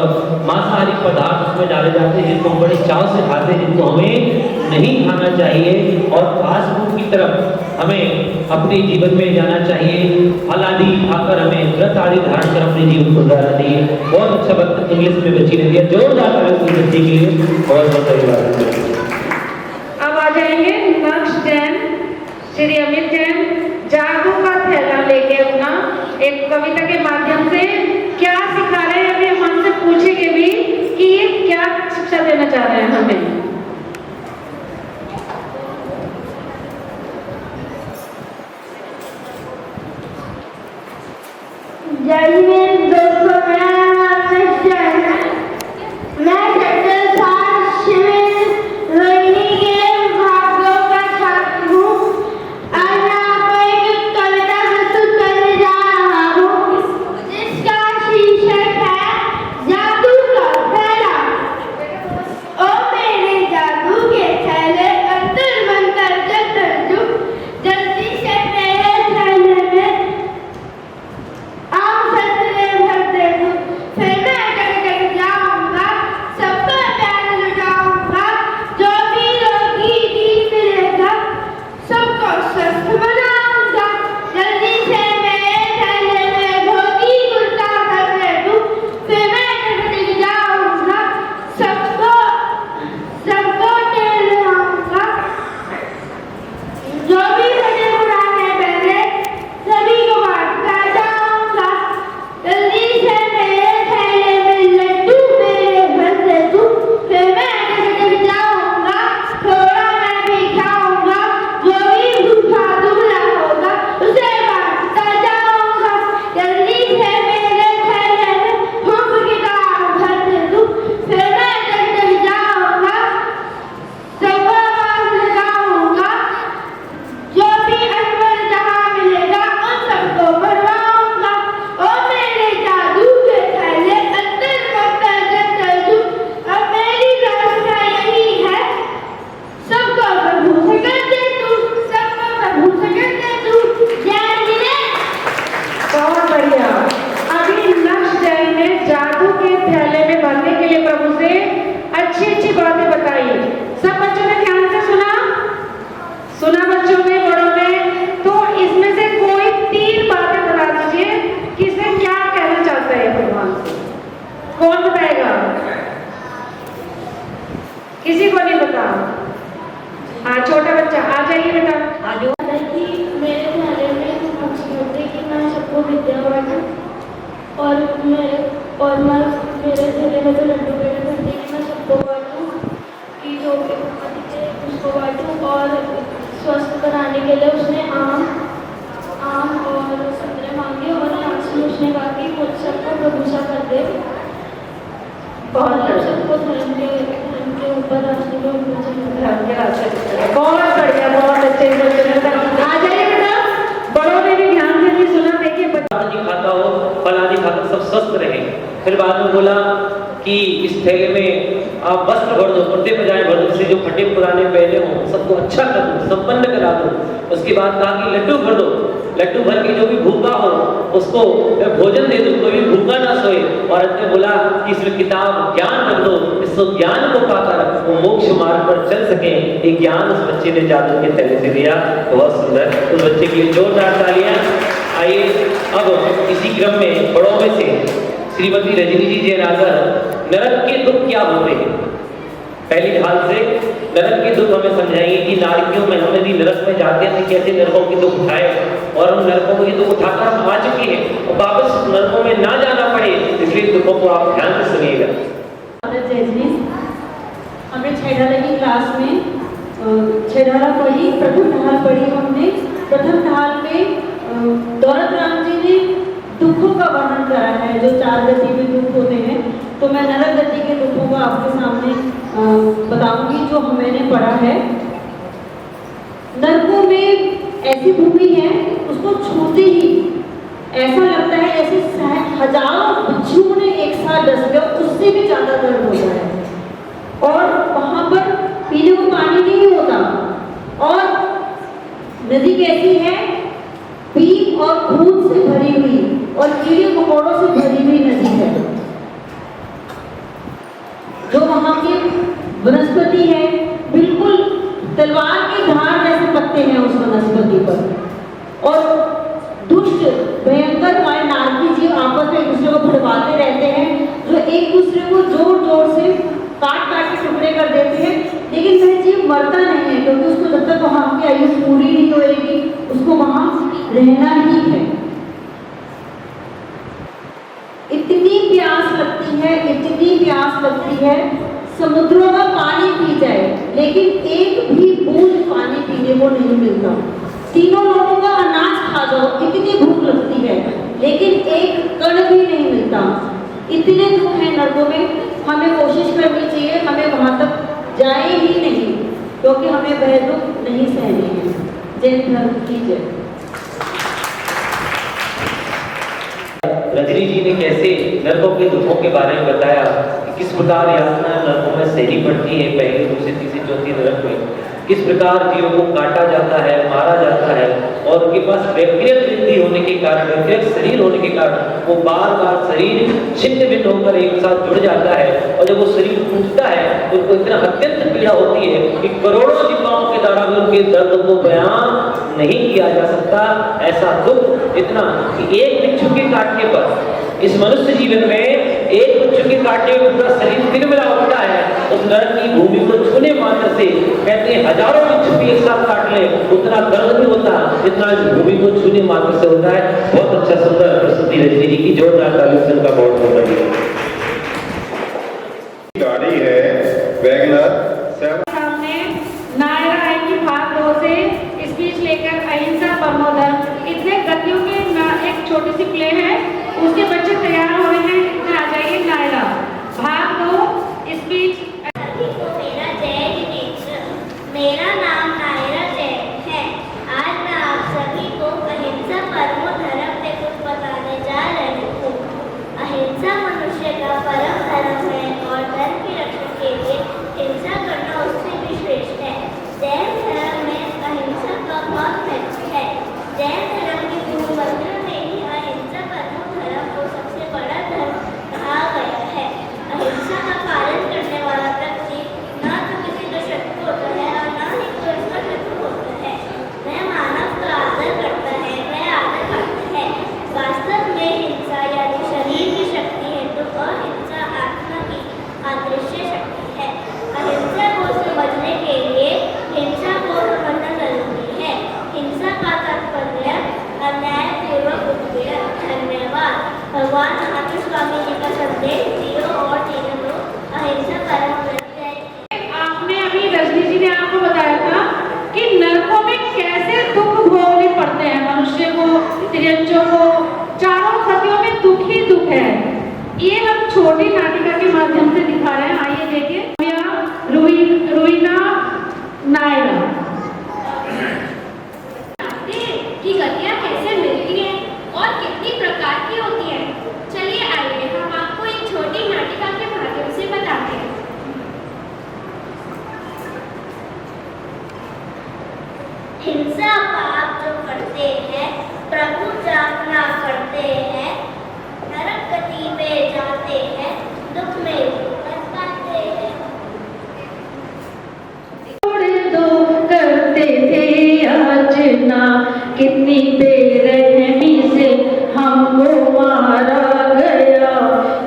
मांसाहारी पदार्थ उसमें डाले जाते हैं जिनको हम बड़े चाव से खाते हैं, जिनको हमें नहीं खाना चाहिए। और फास्ट फूड की तरफ हमें अपने जीवन में जाना चाहिए। फल आदि खाकर हमें व्रत आदि धारण कर अपने जीवन को गुजारना चाहिए। बहुत अच्छा वक्त इंग्लिश में बच्ची ने दिया, जोरदार तालियां उस बच्ची के लिए। बहुत बहुत धन्यवाद। अब आ जाएंगे नेक्स्ट जैन श्री अमित जैन, जागो का थैला लेके अपना एक कविता के माध्यम से क्या सिखा रहे हैं, अभी हम हमसे पूछेंगे भी कि ये क्या शिक्षा देना चाह रहे हैं हमें। जय हिंद दोस्तों, मेरा नाम अमित जैन है। मैं सेक्टर 7 शिविर रोहिणी के भागों का छात्र हूँ। आज मैं आपको एक कविता प्रस्तुत करने जा रहा हूँ जिसका शीर्षक है जादू का थैला। ओ मेरे जादू के थैले, अंतर मंतर जतर जुग, जल्दी से मेरे थैले में आम संतरे भर दे दूं, फिर मैं जग जाऊंगा, सबका प्यार लुटाऊंगा, जो भी रोगी जीत लेगा सबको स्वस्थ बनाऊंगा। जल्दी से मेरे थैले में धोती कुर्ता भर दे दूं, फिर मैं जग जाऊंगा, सबको तेल लाऊंगा। जो भी बने पुराने पहले सभी को बांटता जाऊंगा। जल्दी से मेरे थैले में लड्डू मेरे भर दे दूं, फिर मैं जग जाऊंगा, थोड़ा मैं भी खाऊंगा। जो भी भूखा दुबला होगा उसे बांटता जाऊंगा। जल्दी से मेरे थैले में खूब किताब भर दे दूं, फिर मैं जग जाऊंगा, सबको आवाज लगाऊंगा। जो भी अनवर जहाँ मिलेगा उन सबको भरवाऊंगा। ओ मेरे जादू के थैले, अंतर मंतर जतर जुग, अब मेरी प्रार्थना यही है, सबको प्रभु से कर दे तू, सबको प्रभु से कर दे तू। जय हिंद। बहुत बढ़िया। अभी नेक्स्ट जैन ने जादू के थैले में भरने के लिए प्रभु से अच्छी अच्छी बातें बताई। सब बच्चों ने ध्यान से सुना बच्चों में, बड़ों में। तो इसमें से कोई 3 बातें बता दीजिए कि इसमें क्या कहना चाहता है भगवान से। कौन बताएगा? किसी को नहीं पता? हाँ, छोटा बच्चा आ जाइए बेटा। कि मेरे थैले में अच्छी होती कि मैं सबको विद्या बांटूं, और मैं मेरे थैले में जो लड्डू पेड़े भरती कि मैं सबको बांटूं, कि जो उसको बांटूं। और स्वस्थ बनाने के लिए उसने आम और संतरे मांगे, और लास्ट में उसने कहा कि मुझ सबको प्रभुषा कर दे। बहुत सबको धर्म के ऊपर रास्ते में ऊपर चलना। बहुत बढ़िया, बहुत अच्छे आ जाइए बेटा। बड़ों ने भी ध्यान से भी सुना। देखिए आदि खाता हो, फल आदि खाकर सब स्वस्थ रहे। फिर बाद में बोला कि इस थैले में आप वस्त्र भर दो, कुर्ते पजामे भर दो, इससे जो फटे पुराने पहले हों सबको अच्छा कर दो, संपन्न करा दो। उसके बाद कहा कि लड्डू भर दो, लड्डू भर के जो भी भूखा हो उसको भोजन दे दो, कोई भी भूखा ना सोए। और अंत में बोला कि इसमें किताब ज्ञान रख दो, इस ज्ञान को पाकर वो मोक्ष मार्ग पर चल सके। ये ज्ञान उस बच्चे ने जादू के थैले से दिया। बहुत सुंदर, उस बच्चे के लिए जोरदार तालियां। आइए अब इसी क्रम में बड़ों में से श्रीमती रजनी जी जैन आकर नरक के दुख क्या होते हैं पहली ढाल से नरक के दुख हमें समझाएंगे कि नारकियों में हमने भी नरक में जाते हैं कैसे नरकों के दुख उठाए, और उन नरकों के दुख उठाकर हम आ चुके हैं और वापस नरकों में ना जाना पड़े, इसलिए दुखों को आप ध्यान से सुनिएगा। हमने छेड़ाला की क्लास में छेड़ाला पढ़ी, प्रथम ढाल पढ़ी हमने। प्रथम ढाल में दौलत राम जी ने दुखों का वर्णन करा है, जो 4 गति में दुख होते हैं। तो मैं नरक गति के दुखों को आपके सामने बताऊंगी जो मैंने पढ़ा है। नरकों में ऐसी भूमि है, उसको छूते ही ऐसा लगता है जैसे हजारों बिच्छुओं ने एक साथ डस गया, उससे भी ज्यादा दर्द होता है। और वहां पर पीने को पानी नहीं होता, और करोड़ों से भरी हुई नदी है। जो वहाँ की वनस्पति है, बिल्कुल तलवार की धार जैसे पत्ते हैं उस वनस्पति पर। और दुष्ट भयंकर हमारे नारकी जीव आपस में एक दूसरे को भड़काते रहते हैं, जो एक दूसरे को जोर जोर से काट काट के टुकड़े कर देते हैं। लेकिन वह जीव मरता नहीं है, क्योंकि उसको जब तक वहाँ की आयु पूरी नहीं होएगी उसको वहाँ रहना ही है। इतनी प्यास लगती है, इतनी प्यास लगती है, समुद्रों का पानी पी जाए लेकिन एक भी बूंद पानी पीने को नहीं मिलता। तीनों लोगों का अनाज खा जाओ, इतनी भूख लगती है लेकिन एक कण भी नहीं मिलता। इतने दुख हैं नरकों में। हमें कोशिश करनी चाहिए हमें वहां तक जाए ही नहीं, क्योंकि हमें वह दुख नहीं सहने हैं। जय धर्म की जय। रजनी जी ने कैसे नरकों के दुखों के बारे में बताया कि किस प्रकार यातना नरकों में सहनी पड़ती है, पहली दूसरी तीसरी चौथी नरक में किस प्रकार जीवों को काटा जाता है, मारा जाता है, और उनके पास व्यक्तिगत वृद्धि होने के कारण, व्यक्तिगत शरीर होने के कारण वो बार बार शरीर छिन्न भिन्न होकर एक साथ जुड़ जाता है। और जब वो शरीर टूटता है तो उनको इतना अत्यंत पीड़ा होती है कि करोड़ों जीवाओं के द्वारा भी उनके दर्द को बयान नहीं किया जा सकता। ऐसा दुख इतना कि एक बिच्छू के काटने पर इस मनुष्य जीवन में एक बिच्छू के काटने में पूरा शरीर तिलमिला उठता है। उस नरक की भूमि को छूने मात्र से कहते हैं हजारों बिच्छू भी एक साथ काट ले उतना दर्द नहीं होता जितना इस भूमि को छूने मात्र से होता है। बहुत अच्छा सुंदर प्रस्तुति रजनी जी की, जोरदार तालियों का बहुत बहुत धन्यवाद। गाड़ी है वैगनर सामने नायरा आएगी भाग 2 से स्पीच लेकर अहिंसा परमो धर्म। इतने गतियों के एक छोटी सी प्ले है, उसके बच्चे तैयार हुए हैं। इधर आ जाइए नायरा, भाग 2 स्पीच। मेरा जय जिनेंद्र, मेरा नाम नायरा जैन है। आज मैं आप सभी को अहिंसा परमो धर्म पे कुछ बताने जा रही हूँ। अहिंसा मनुष्य का परम धर्म है और धर्म की रक्षा के लिए हिंसा करना उससे भी श्रेष्ठ है। जैन धर्म में अहिंसा का बहुत महत्व है। जैन धर्म के गुरु मंत्र में ही अहिंसा परमो धर्म को सबसे बड़ा धर्म कहा गया है। अहिंसा का पालन करने वाला व्यक्ति न तो किसी का शत्रु होता है और न ही कोई उसका शत्रु होता है। वह मानव का आदर करता है, वह आदर करता है। वास्तव में हिंसा यानी शरीर की शक्ति है तो अहिंसा आत्मा की अदृश्य शक्ति है। अहिंसा को समझने के लिए हिंसा को समझना जरूरी है। हिंसा का तात्पर्य अन्यायपूर्वक उत्पीड़न। धन्यवाद। भगवान महावीर स्वामी जी का संदेश जियो और जीने दो, अहिंसा परम धर्म है। आपने अभी रजनी जी ने आपको बताया था कि नरकों में कैसे दुख भोगने पड़ते हैं मनुष्य को, तिर्यंचों को, चारों सतियों में दुख ही दुख है। ये हम छोटी नाटिका के माध्यम से दिखा रहे हैं। आइए देखिए। रुईना नायरा की गतियाँ कैसे मिलती हैं और कितनी प्रकार की होती हैं। चलिए आइए हम आपको एक छोटी नाटिका के माध्यम से बताते हैं। हिंसा पाप जो करते हैं, प्रभु जापना करते हैं, नरक गति में जाते हैं, दुख में पछताते हैं। करते थे याचना, कितनी बेरहमी से हमको मारा गया,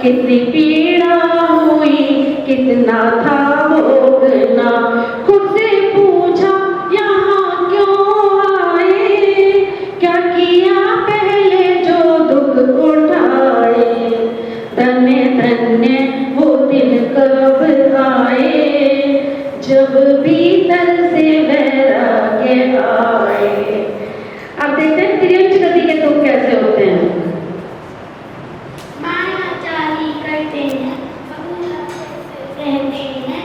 कितनी पीड़ा हुई, कितना था भोगना। खुद से पूछा यहाँ क्यों आए, क्या किया पहले जो दुख उठाए। धन्य धन्य वो दिन कब आए, जब भीतर से वैराग्य आए। आप देखते हैं त्रियंच गति के दुख कैसे होते हैं। मायाचारी करते हैं, रहते हैं,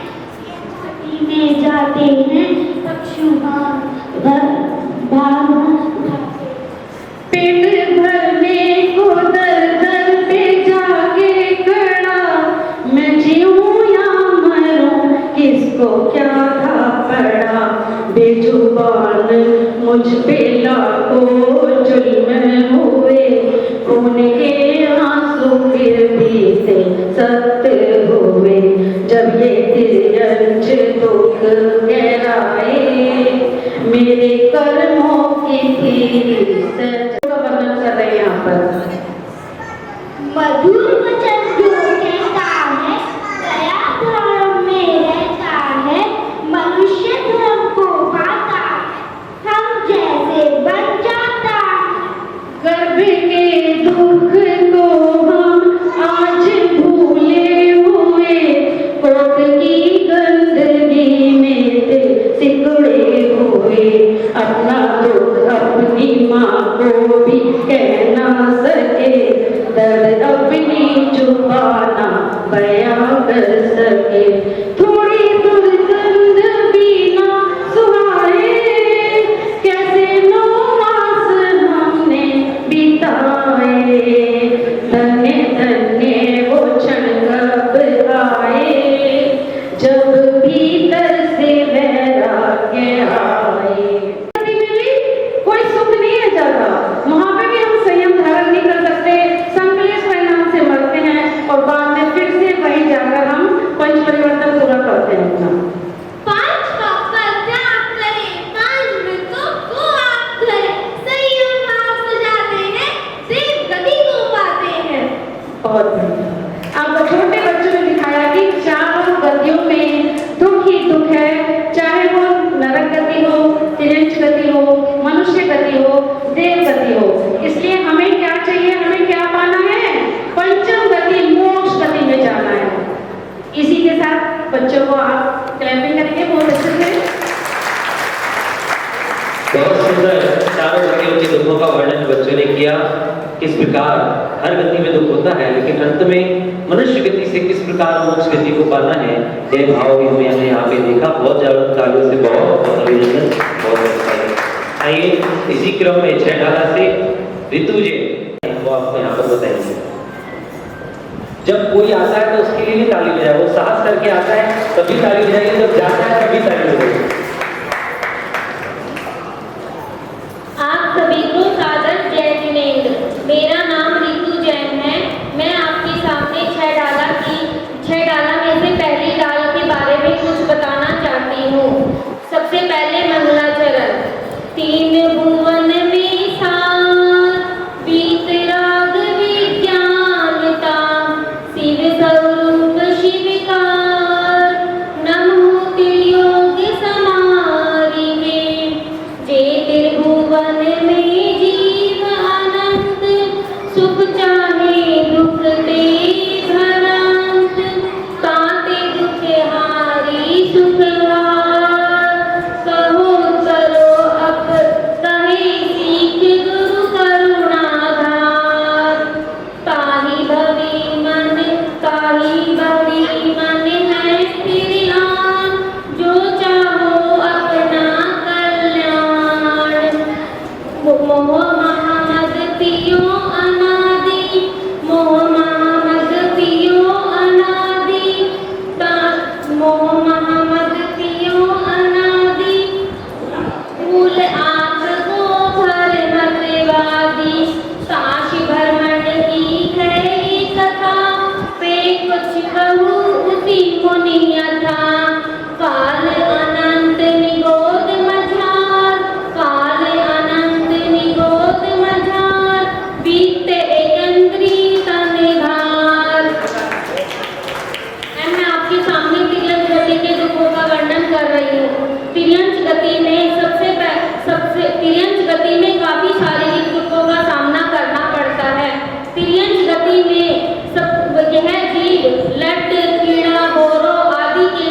गहराए मेरे कर्मों की थी का वर्णन कर रहे हैं यहाँ पर। मधुर वचन जो कहता है दया धर्म में रहता है, मनुष्य धर्म को पाता है, हम जैसे बन जाता है। गर्भ के दुख को हम आज भूले हुए, कोख की गंदगी में थे सिकुड़े हुए, अपना दुख अपनी माँ को भी कह ना सके, दर्द अपनी छुपाना बयां कर सके, थोड़ी दुर्गंध भी ना सुहाए, कैसे 9 मास हमने बिताए, धन्य धन्य वो क्षण कब आए, जब भीतर से वैराग्य आए। कोई सुख नहीं है ज्यादा, वहां पे भी हम संयम धारण नहीं कर सकते, संकलेश परिणाम से मरते हैं और बाद में फिर से वहीं जाकर हम पंच परिवर्तन पूरा करते हैं अपना। पांच पाप का त्याग करें, पांच मृतों को आप धरे, संयम भाव सजाते हैं, देव गति को पाते हैं। बहुत बढ़िया। आपको छोटे बच्चों ने दिखाया कि चारों गतियों में दुख ही दुख है, चाहे वो नरक गति हो, तिर्यंच गति हो, मनुष्य गति हो, देव गति हो। इसलिए हमें क्या चाहिए, हमें क्या पाना है? पंचम गति, मोक्ष गति में जाना है। इसी के साथ बच्चों को आप क्लैपिंग करेंगे बहुत अच्छे से। बहुत सुंदर चारों गतियों के दुखों का वर्णन बच्चों ने किया। किस प्रकार हर गति में दुख होता है, लेकिन अंत में मनुष्य गति से किस प्रकार मोक्ष गति को पाना है, यह भाव भी हमने यहाँ पे देखा। बहुत जागरूक तालियों से बहुत अभिनंदन, बहुत अच्छा लगा। आइए इसी क्रम में छैठाला से ऋतु जी वो आपको यहाँ पर बताएंगे। जब कोई आता है तो उसके लिए भी ताली बजाए, वो साहस करके आता है तभी ताली बजाएगी, जब जाता है तभी ताली बजाएगी। आप सभी को सादर जय जिनेंद्र। मेरा नाम ऋतु जैन है। मैं आपके सामने 6 डाला में से पहली डाल के बारे में कुछ बताना चाहती हूँ। सबसे पहले मंगलाचरण। 3 भुवन में सार, वीतराग विज्ञानता, शिव स्वरूप शिवकार, नमो त्रियोग समारिगे, जे त्रिभुवन में जीव अनंत, सुख चाहे दुख ते भरंत, ताते दुख हारी सुखहार, कहो करो अप कहे सीख गुरु करुणाधार, ताही भवी मन है स्थिरान, जो चाहो अपना कल्याण, मोह महामद पियो अनादि, मोह महामद पियो अनादि, मोह महामद पियो अनादि, फूल आंख को भर मतवादी, साक्षी भ्रमण की है कथा, पे कुछ कहूँ उसी मुनि था, काल अनंत निगोद मझार, काल अनंत निगोद मझार, बीते एकंद्री तनधार। मैं आपके सामने तिर्यंच गति के दुखों का वर्णन कर रही हूँ। तिर्यंच गति में काफी शारीरिक दुखों का सामना करना पड़ता है। तिर्यंच गति में यह जीव लट, कीड़ा, बोरो आदि के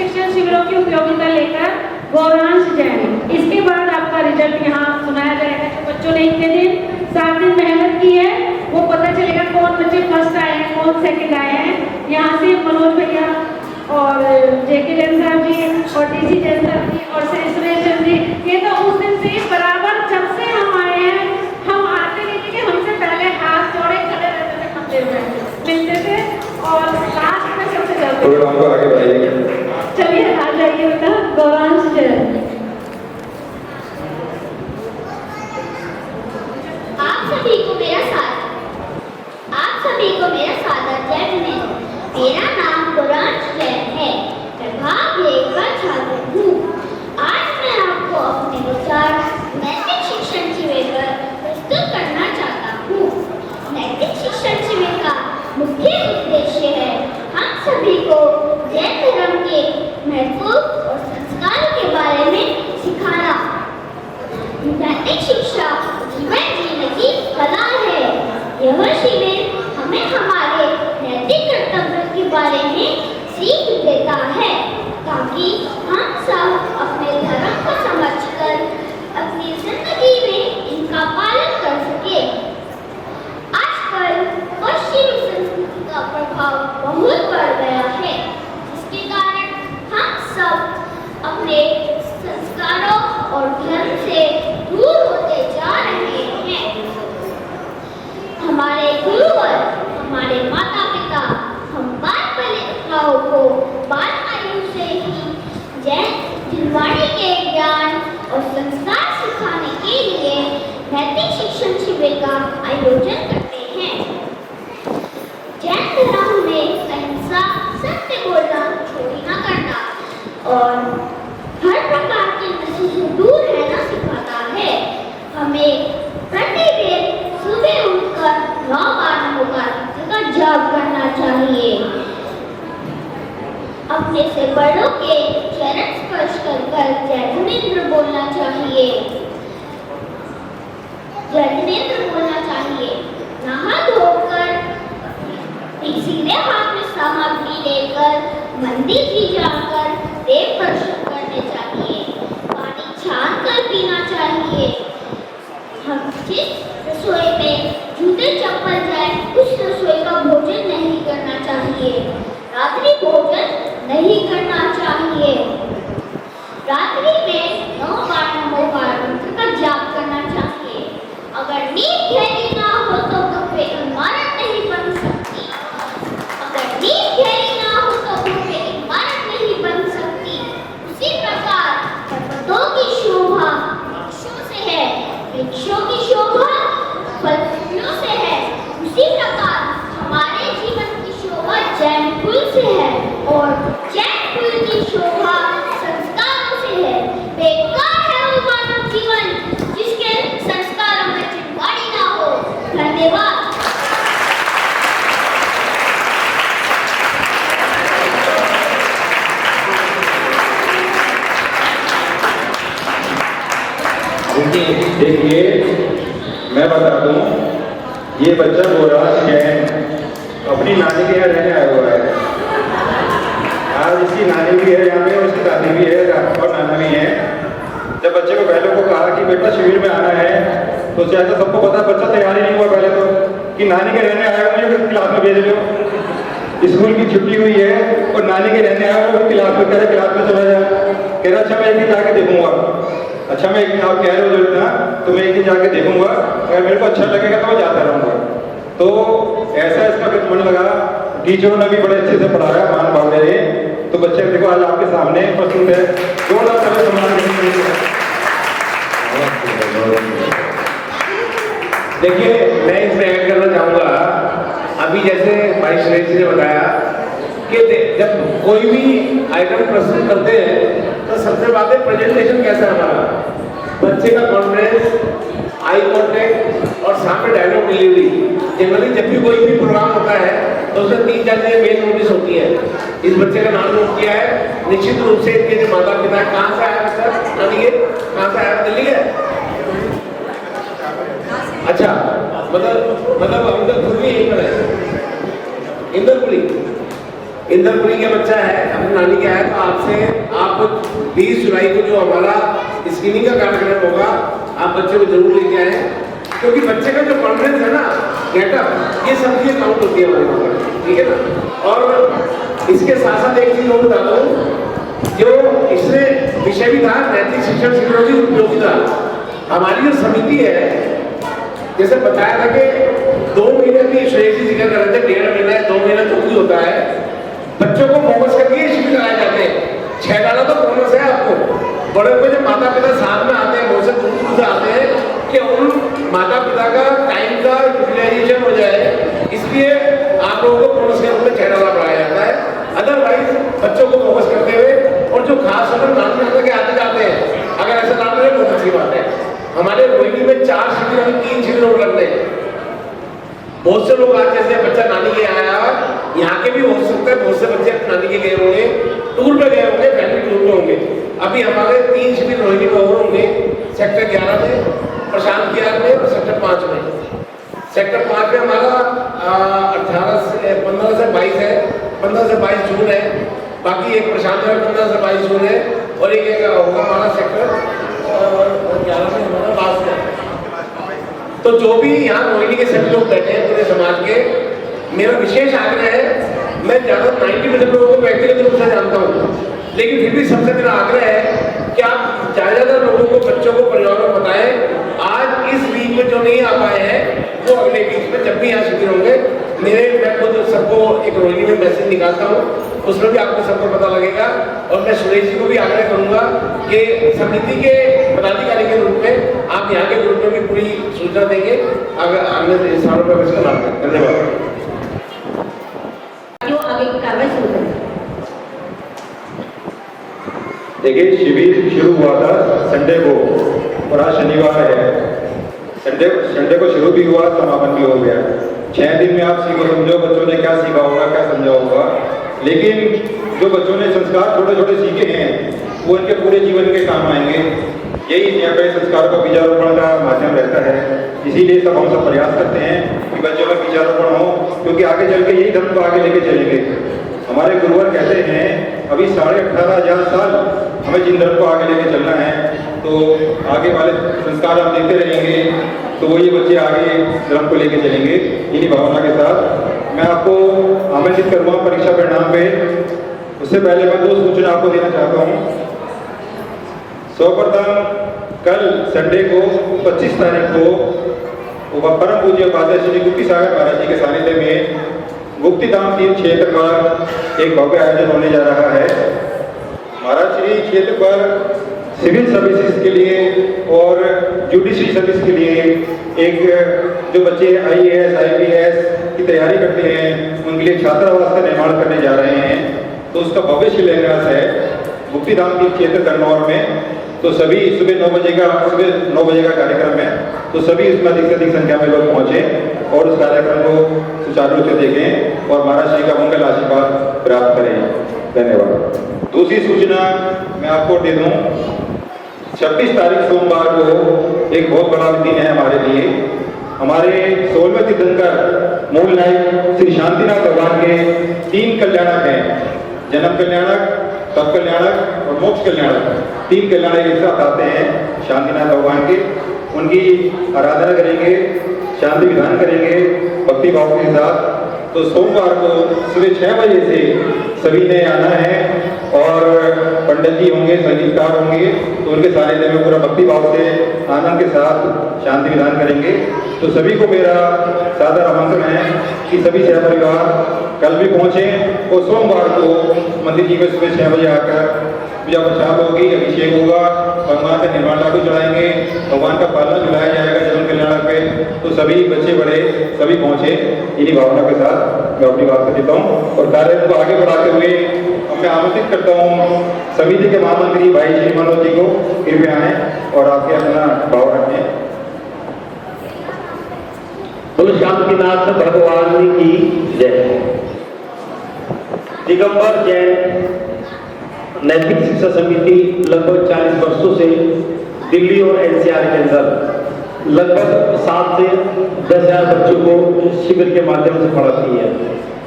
शिक्षण शिविरों की उपयोगिता लेकर गौरांश जैन। इसके बाद आपका रिजल्ट यहाँ सुनाया जाएगा। जो बच्चों ने इतने दिन 7 दिन मेहनत की है वो पता चलेगा कौन बच्चे फर्स्ट आए हैं, कौन सेकंड आए हैं। यहाँ से मनोज भैया और जेके जैन साहब जी और डीसी जैन साहब जी और श्री सुरेश जैन जी, ये तो उस दिन से बराबर जब से हम आए हैं, हम आते नहीं थे कि हमसे पहले हाथ जोड़े खड़े रहते थे, मंदिर में मिलते थे और लास्ट में सबसे जल्दी। प्रोग्राम को आगे बढ़ाइए। चलिए आ जाइए बेटा, गौरांश जैन। आप सभी को मेरा सादर जय जिनेंद्र। मेरा नाम गौरांश जैन है। मैं भाग लेकर छात्र हूँ। आज मैं आपको अपने विचार नैतिक शिक्षण शिविर पर प्रस्तुत करना चाहता हूँ। नैतिक शिक्षण शिविर का मुख्य उद्देश्य है हम सभी को जैन धर्म के महत्व और संस्कार के बारे में सिखाना। नैतिक शिक्षा जीवन जीने की कला है। यह शिविर हमें हमारे नैतिक कर्तव्य के बारे में सीख देता है ताकि हम सब अपने धर्म को समझकर अपनी जिंदगी में इनका पालन कर सके। आजकल पश्चिमी संस्कृति का प्रभाव बहुत बढ़ गया है, जिसके कारण हम सब अपने संस्कारों और धर्म से दूर होते जा रहे हैं। हमारे गुरुवर, हमारे माता पिता हम बाल बालिकाओं को बाल आयु से ही जैन जिनवाणी के ज्ञान और संस्कार सिखाने के लिए नैतिक शिक्षण शिविर का आयोजन करते हैं। जैन धर्म में अहिंसा, सत्य बोलना, चोरी न करना और हर प्रकार के नशे से दूर रहना सिखाता है। हमें प्रतिदिन सुबह उठकर 9 बार नमोकार का जाप करना चाहिए। अपने से बड़ों के चरण स्पर्श कर जय जिनेंद्र बोलना चाहिए। जय जिनेंद्र बोलना चाहिए। नहा धोकर सीधे हाथ में सामग्री लेकर मंदिर भी जाकर देव दर्शन करने चाहिए। पानी छान कर पीना चाहिए। हम जिस रसोई में जूते चप्पल जाए उस रसोई का भोजन नहीं करना चाहिए। रात्रि भोजन नहीं करना चाहिए। रात्रि में 9 बार नमोकार मंत्र का जाप करना चाहिए। अगर नींद गहरी ना हो तो कभी इमारत नहीं बन सकती। अगर नींद गहरी ना हो तो कभी इमारत नहीं बन सकती। उसी प्रकार पर्वतों की शोभा वृक्षों से है, वृक्षों की शोभा फलों से है। उसी प्रकार हमारे जीवन की शोभा जैन कुल से है और जैन कुल की शोभा संस्कारों से है। बेकार है वो मानव जीवन जिसके संस्कारों में चिंगारी ना हो। धन्यवाद। देखिए मैं बता दूं, ये बच्चा गौरांश जैन अपनी नानी के यहाँ रहने आया हुआ है। आज इसकी नानी भी है यहाँ पे और उसकी दादी भी है और नाना भी है। जब बच्चे को पहले को कहा कि बेटा शिविर में आना है तो जैसा सबको पता बच्चा तैयार ही नहीं हुआ पहले तो कि नानी के रहने आया मुझे फिर क्लास में भेज लो। स्कूल की छुट्टी हुई है और नानी के रहने आया फिर क्लास में क्लास में चला जाए। कह रहा अच्छा मैं एक दिन जाके देखूंगा। अच्छा मैं एक दिन आप कह रहे हो जो ना तो मैं एक दिन जाके देखूंगा, अगर मेरे को अच्छा लगेगा तो मैं जाता रहूंगा। तो ऐसा इसका फिर मन लगा। टीचरों ने भी बड़े अच्छे से पढ़ाया, मान भाव मेरे। तो बच्चे देखो आज आपके सामने प्रस्तुत है। जोरदार ताली सम्मान देखिए मैं इसमें ऐड करना चाहूंगा, अभी जैसे भाई सुरेश जी ने बताया कि जब कोई भी आइटम प्रस्तुत करते हैं तो सबसे बात है प्रेजेंटेशन कैसा है हमारा, बच्चे का कॉन्फिडेंस, आई कॉन्टेक्ट और सामने डायलॉग डिलीवरी। जनरली जब भी कोई भी प्रोग्राम होता है तो उसमें 3-4 चीजें मेन नोटिस होती है। इस बच्चे का नाम नोट किया है, निश्चित रूप से इनके जो माता पिता है, कहाँ से आया सर, कहाँ से आया, दिल्ली है? अच्छा मतलब इंदरपुरी यहीं पर है। इंदरपुरी का बच्चा है, अपनी नानी के आया तो आपसे से आप 20 जुलाई को जो हमारा स्क्रीनिंग का कार्यक्रम होगा, आप बच्चे को जरूर लेके आए, क्योंकि बच्चे का जो कॉन्फिडेंस है ना, गेटअप, ये सब चीजें काउंट होती है हमारे वहाँ पर, ठीक है ना। और इसके साथ साथ एक चीज और बता दूं, जो इसमें विषय भी था नैतिक शिक्षण शिविरों की उपयोगिता। हमारी जो समिति है, जैसे बताया था कि 2 महीने की श्रेय की जिक्र कर रहे थे, 1.5 महीना है, 2 महीना तो भी होता है, बच्चों को फोकस करके शिविर कराए जाते हैं। 6 डाला तो बोनस है आपको। बड़े बड़े माता पिता साथ में आते हैं, बहुत से दूर से आते हैं कि उन माता पिता का टाइम का यूटिलाइजेशन हो जाए, इसलिए आप लोगों को बोनस के रूप में 6 डाला बढ़ाया जाता है। अदरवाइज बच्चों को फोकस करते हुए, और जो खास अगर नाम के आते जाते हैं, अगर ऐसा नाम रहे बहुत अच्छी बात है। हमारे रोहिणी में 4 शिविर, 3 शिविर और लगते हैं। बहुत से लोग आज जैसे बच्चा नानी के आया, यहाँ के भी हो सकता है, बहुत से बच्चे नानी के गए होंगे, टूर पे गए होंगे, फैमिली टूर पे होंगे। अभी हमारे 3 शिविर रोहिणी में और होंगे, सेक्टर 11 में, प्रशांत विहार में और सेक्टर 5 में। सेक्टर 5 में हमारा 15 से 22 है, 15 से 22 जून है, बाकी एक प्रशांत विहार 15 से 22 जून है, और एक होगा हमारा सेक्टर 11 में हमारा लास्ट है। तो जो भी यहाँ रोहिणी के सभी लोग बैठे हैं पूरे समाज के, मेरा विशेष आग्रह है, मैं ज्यादा 90% लोगों को व्यक्तिगत रूप से जानता हूँ, लेकिन फिर भी सबसे मेरा आग्रह है कि आप ज्यादा लोगों को, बच्चों को, परिवारों को बताएं। आज इस वीक में जो नहीं आ पाए हैं, वो अगले वीक में जब भी यहाँ शिविर होंगे, मैं खुद सबको एक रोहिणी में मैसेज निकालता हूँ, उसमें भी आपको सबको पता लगेगा। और मैं सुरेश जी को भी आग्रह करूंगा कि समिति के पदाधिकारी के रूप में आप यहाँ के ग्रुप में भी पूरी सूचना देंगे, अगर अन्य स्थानों पर इसका लाभ दें। धन्यवाद। क्यों आगे की कार्रवाई शुरू करें? देखिए, शिविर शुरू हुआ था संडे को, और आज शनिवार है। संडे को शुरू भी हुआ, समापन भी हो गया। 6 दिन में आप सीखो, समझो बच्चों ने क्या सीखा होगा, क्या समझा होगा। लेकिन जो बच्चों ने संस्कार छोटे छोटे सीखे हैं, वो इनके पूरे जीवन के काम आएंगे। यही यहाँ पे संस्कार का बीजारोपण का माध्यम रहता है। इसीलिए सब हम सब प्रयास करते हैं कि बच्चों में बीजारोपण हो, क्योंकि आगे चल के यही धर्म को आगे लेके चलेंगे। हमारे गुरुवर कहते हैं, अभी 18,500 साल हमें जिन धर्म को आगे लेके चलना है, तो आगे वाले संस्कार हम देते रहेंगे, तो वो ये बच्चे आगे धर्म को लेके चलेंगे। इन्हीं भावना के साथ मैं आपको आमंत्रित करूँगा परीक्षा परिणाम पे। उससे पहले मैं 2 सूचना आपको देना चाहता हूँ। सर्वप्रथम कल संडे को 25 तारीख को परम पूज्य पादे श्री गुप्ती सागर महाराज जी के सानिध्य में गुप्तीधाम तीर्थ क्षेत्र पर एक भव्य आयोजन होने जा रहा है। महाराज श्री क्षेत्र पर सिविल सर्विसेज के लिए और जुडिशरी सर्विस के लिए एक जो बच्चे IAS, IPS की तैयारी करते हैं, उनके लिए छात्रावास का निर्माण करने जा रहे हैं। तो उसका भव्य शिलान्यास है गुप्तीधाम तीर्थ क्षेत्र कन्नौर में। तो सभी सुबह 9 बजे का कार्यक्रम है, तो सभी इसमें अधिक से अधिक संख्या में लोग पहुंचे और उस कार्यक्रम को सुचारू रूप से देखें और महाराज श्री का मंगल आशीर्वाद प्राप्त करें। धन्यवाद। दूसरी सूचना मैं आपको दे दूं, 26 तारीख सोमवार को एक बहुत बड़ा दिन है हमारे लिए। हमारे 16वें तीर्थंकर मूल नायक श्री शांतिनाथ भगवान के 3 कल्याणक हैं, जन्म कल्याणक, तप कल्याणक और मोक्ष कल्याणक। 3 कल्याणक एक साथ आते हैं शांतिनाथ भगवान के। उनकी आराधना करेंगे, शांति विधान करेंगे भक्ति भाव के साथ। तो सोमवार को सुबह 6 बजे से सभी ने आना है और पंडित जी होंगे, संगीतकार होंगे, तो उनके सानिध्य में पूरा भक्ति भाव से आनंद के साथ शांति विधान करेंगे। तो सभी को मेरा सादर आमंत्रण है कि सभी सह परिवार कल भी पहुंचे और सोमवार को मंदिर जी में सुबह 6 बजे आकर पूजा प्रसाद होगी, अभिषेक होगा, भगवान का निर्माण लाडू चढ़ाएंगे, भगवान का पालना चढ़ाया जाएगा जन्म कल्याण पे। तो सभी बच्चे बड़े सभी पहुंचे। इन्हीं भावना के साथ मैं अपनी बात देता हूँ और कार्य को आगे बढ़ाते हुए मैं आमंत्रित करता हूँ समिति के महामंत्री भाई श्री मनोज जी को, कृपया आए और आपके अपना भाव रखें। बोलो शांतिनाथ भगवान की जय। दिगंबर जैन नैतिक शिक्षा समिति लगभग 40 वर्षों से दिल्ली और NCR के अंदर लगभग 7 से 10,000 बच्चों को शिविर के माध्यम से पढ़ाती है।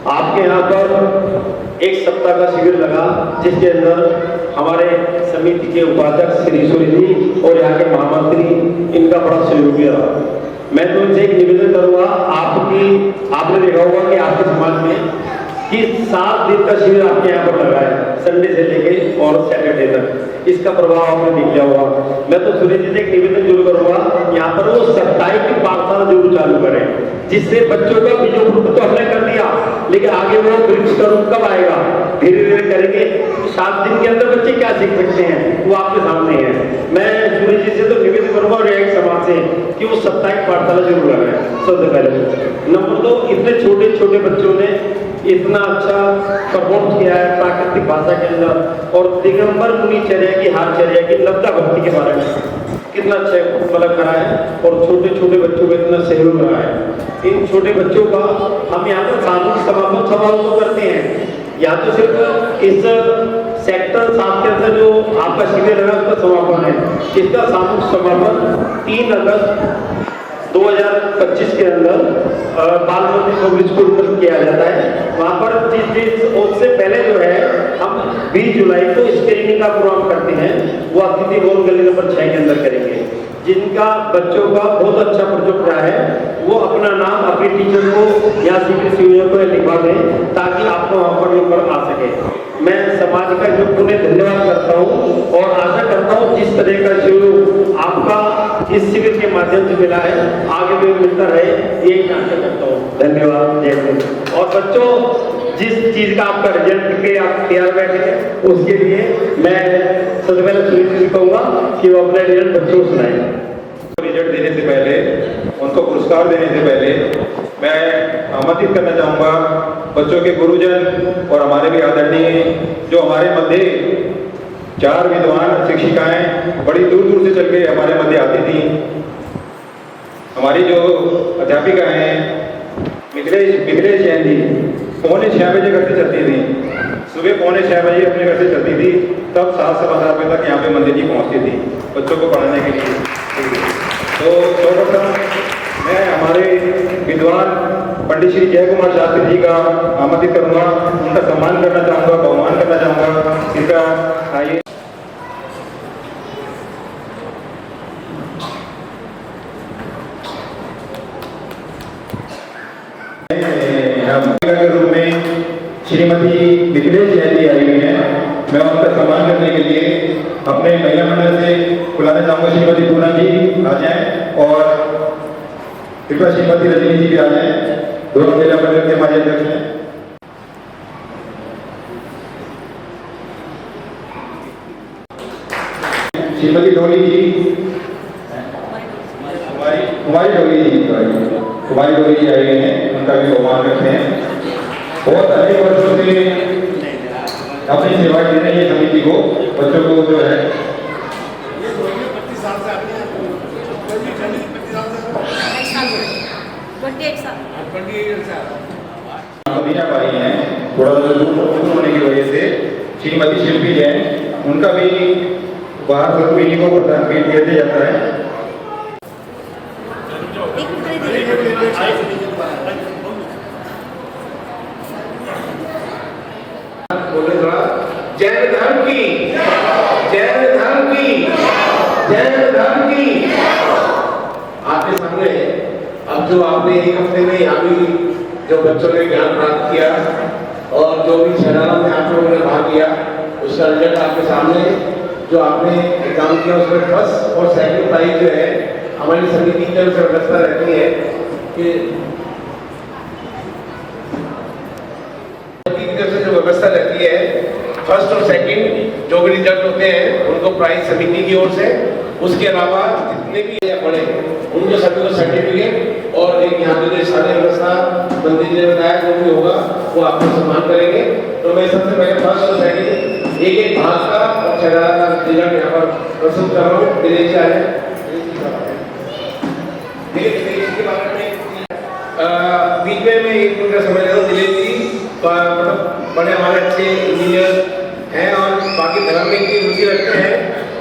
आपके यहाँ पर एक सप्ताह का शिविर लगा, जिसके अंदर हमारे समिति के उपाध्यक्ष श्री सूर्य जी और यहाँ के महामंत्री, इनका बड़ा सहयोगी रहा। मैं तो इनसे एक निवेदन करूंगा, आपने देखा होगा कि आपके समाज में कि 7 दिन का शिविर आपके यहाँ पर लगा है, संडे से लेके और सैटरडे तक। इसका प्रभाव आपने देख लिया होगा। मैं तो सूर्य जी से एक निवेदन जरूर करूंगा, यहाँ पर वो साप्ताहिक पाठशाला जरूर चालू करें, जिससे बच्चों का बीजों तो हमने कर दिया, लेकिन आगे वो वृक्ष का रूप कब आएगा, धीरे धीरे करेंगे। 7 दिन के अंदर बच्चे क्या सीख सकते हैं, वो आपके सामने है। मैं सूर्य जी से तो निवेदन करूंगा और एक समाज से कि वो साप्ताहिक पाठशाला जरूर लगाए। सबसे पहले नंबर 2, इतने छोटे छोटे बच्चों ने इतना अच्छा परफॉर्म किया है प्राकृतिक भाषा के अंदर, और दिगंबर मुनिचर्या की हारचर्या की लब्धा भक्ति के बारे में कितना अच्छा मतलब करा है, और छोटे छोटे बच्चों का इतना सहयोग रहा है। इन छोटे बच्चों का हम यहाँ पर सामूहिक समापन समारोह तो करते हैं, या तो सिर्फ इस सेक्टर 7 के अंदर जो आपका शिविर है उसका समापन है। इसका सामूहिक समापन 3 अगस्त 2025 के अंदर बाल मंदिर पब्लिक स्कूल पर किया जाता है। वहाँ पर उससे पहले जो है हम 20 जुलाई को स्क्रीनिंग का प्रोग्राम करते हैं, वो अतिथि भवन गली नंबर 6 के अंदर करेंगे। जिनका बच्चों का बहुत अच्छा प्रोजेक्ट रहा है, वो अपना नाम अपने टीचर को या शिविर को लिखवा दें, ताकि आपको वहाँ पर नंबर आ सके। मैं समाज का जो पुनः धन्यवाद करता हूँ और आशा करता हूँ जिस तरह का सहयोग आपका इस शिविर के माध्यम से मिला है, आगे भी मिलता रहे, यही आशा करता हूँ। धन्यवाद, जय हिंद। और बच्चों, जिस चीज का आपका रिजल्ट के आप तैयार बैठे हैं, उसके लिए मैं सबसे पहले सूर्य जी कहूँगा कि वो अपना रिजल्ट बच्चों को सुनाएं। रिजल्ट देने से पहले, उनको पुरस्कार देने से पहले मैं आमंत्रित करना चाहूँगा बच्चों के गुरुजन और हमारे भी आदरणीय जो हमारे मध्य 4 विद्वान शिक्षिकाएं बड़ी दूर दूर से चल के हमारे मध्य आती थी। हमारी जो अध्यापिका हैं मिथिलेश जैन जी, 5:45 बजे घर से चलती थी, सुबह 5:45 बजे अपने घर से चलती थी, तब 7 से 15 बजे तक यहाँ पे मंदिर जी पहुँचती थी बच्चों को पढ़ाने के लिए। तो सर्वप्रथम मैं हमारे विद्वान पंडित श्री जय कुमार शास्त्री जी का आमंत्रित करूंगा, उनका सम्मान करना चाहूँगा, बहुमान करना चाहूँगा। इनका आइए। के रूप में श्रीमती मिथिलेश जैन जी आई हुई हैं, मैं उनका सम्मान करने के लिए अपने महिला मंडल से बुलाना चाहूँगा। श्रीमती पूनम जी आ जाएं और कृपया श्रीमती रजनी जी भी आ जाएं, दोनों महिला मंडल के हमारे अध्यक्ष हैं। श्रीमती डोली जी, कुमारी डोली जी आई हैं, उनका भी सम्मान करते हैं। बहुत अनेक वर्षों से अपनी सेवाएं दे रही है समिति को, बच्चों को जो है मदीना भाई हैं, थोड़ा दूर होने की वजह से श्रीमती शिल्पी जैन, उनका भी बाहर समिति को प्रदान किया जाता है। बोले थोड़ा जैन धर्म की, जैन धर्म की, जैन धर्म की। आपके सामने अब जो आपने 1 हफ्ते में यहाँ भी जो बच्चों ने ज्ञान प्राप्त किया और जो भी छात्रों में आप लोगों ने भाग लिया, उसका रिजल्ट आपके सामने। जो आपने एग्जाम किया उसमें फर्स्ट और सेकंड प्राइज जो है हमारी समिति की तरफ से व्यवस्था रहती है कि जो व्यवस्था रहती है, फर्स्ट और सेकंड जो भी रिजल्ट होते हैं उनको प्राइज समिति की ओर से, उसके अलावा जितने भी पढ़े उनको सभी को सर्टिफिकेट और एक यहाँ पे सारे व्यवस्था मंदिर ने बताया जो भी होगा वो आपको सम्मान करेंगे। तो मैं सबसे पहले फर्स्ट और सेकंड एक भाग का और 6 का रिजल्ट यहाँ पर प्रस्तुत कर रहा हूँ। दिनेश जी आए, बीच में मैं 1 मिनट का समय ले रहा हूँ। दिनेश जी मतलब बड़े हमारे अच्छे इंजीनियर हैं और बाकी धर्म में इतनी रुचि रखते हैं।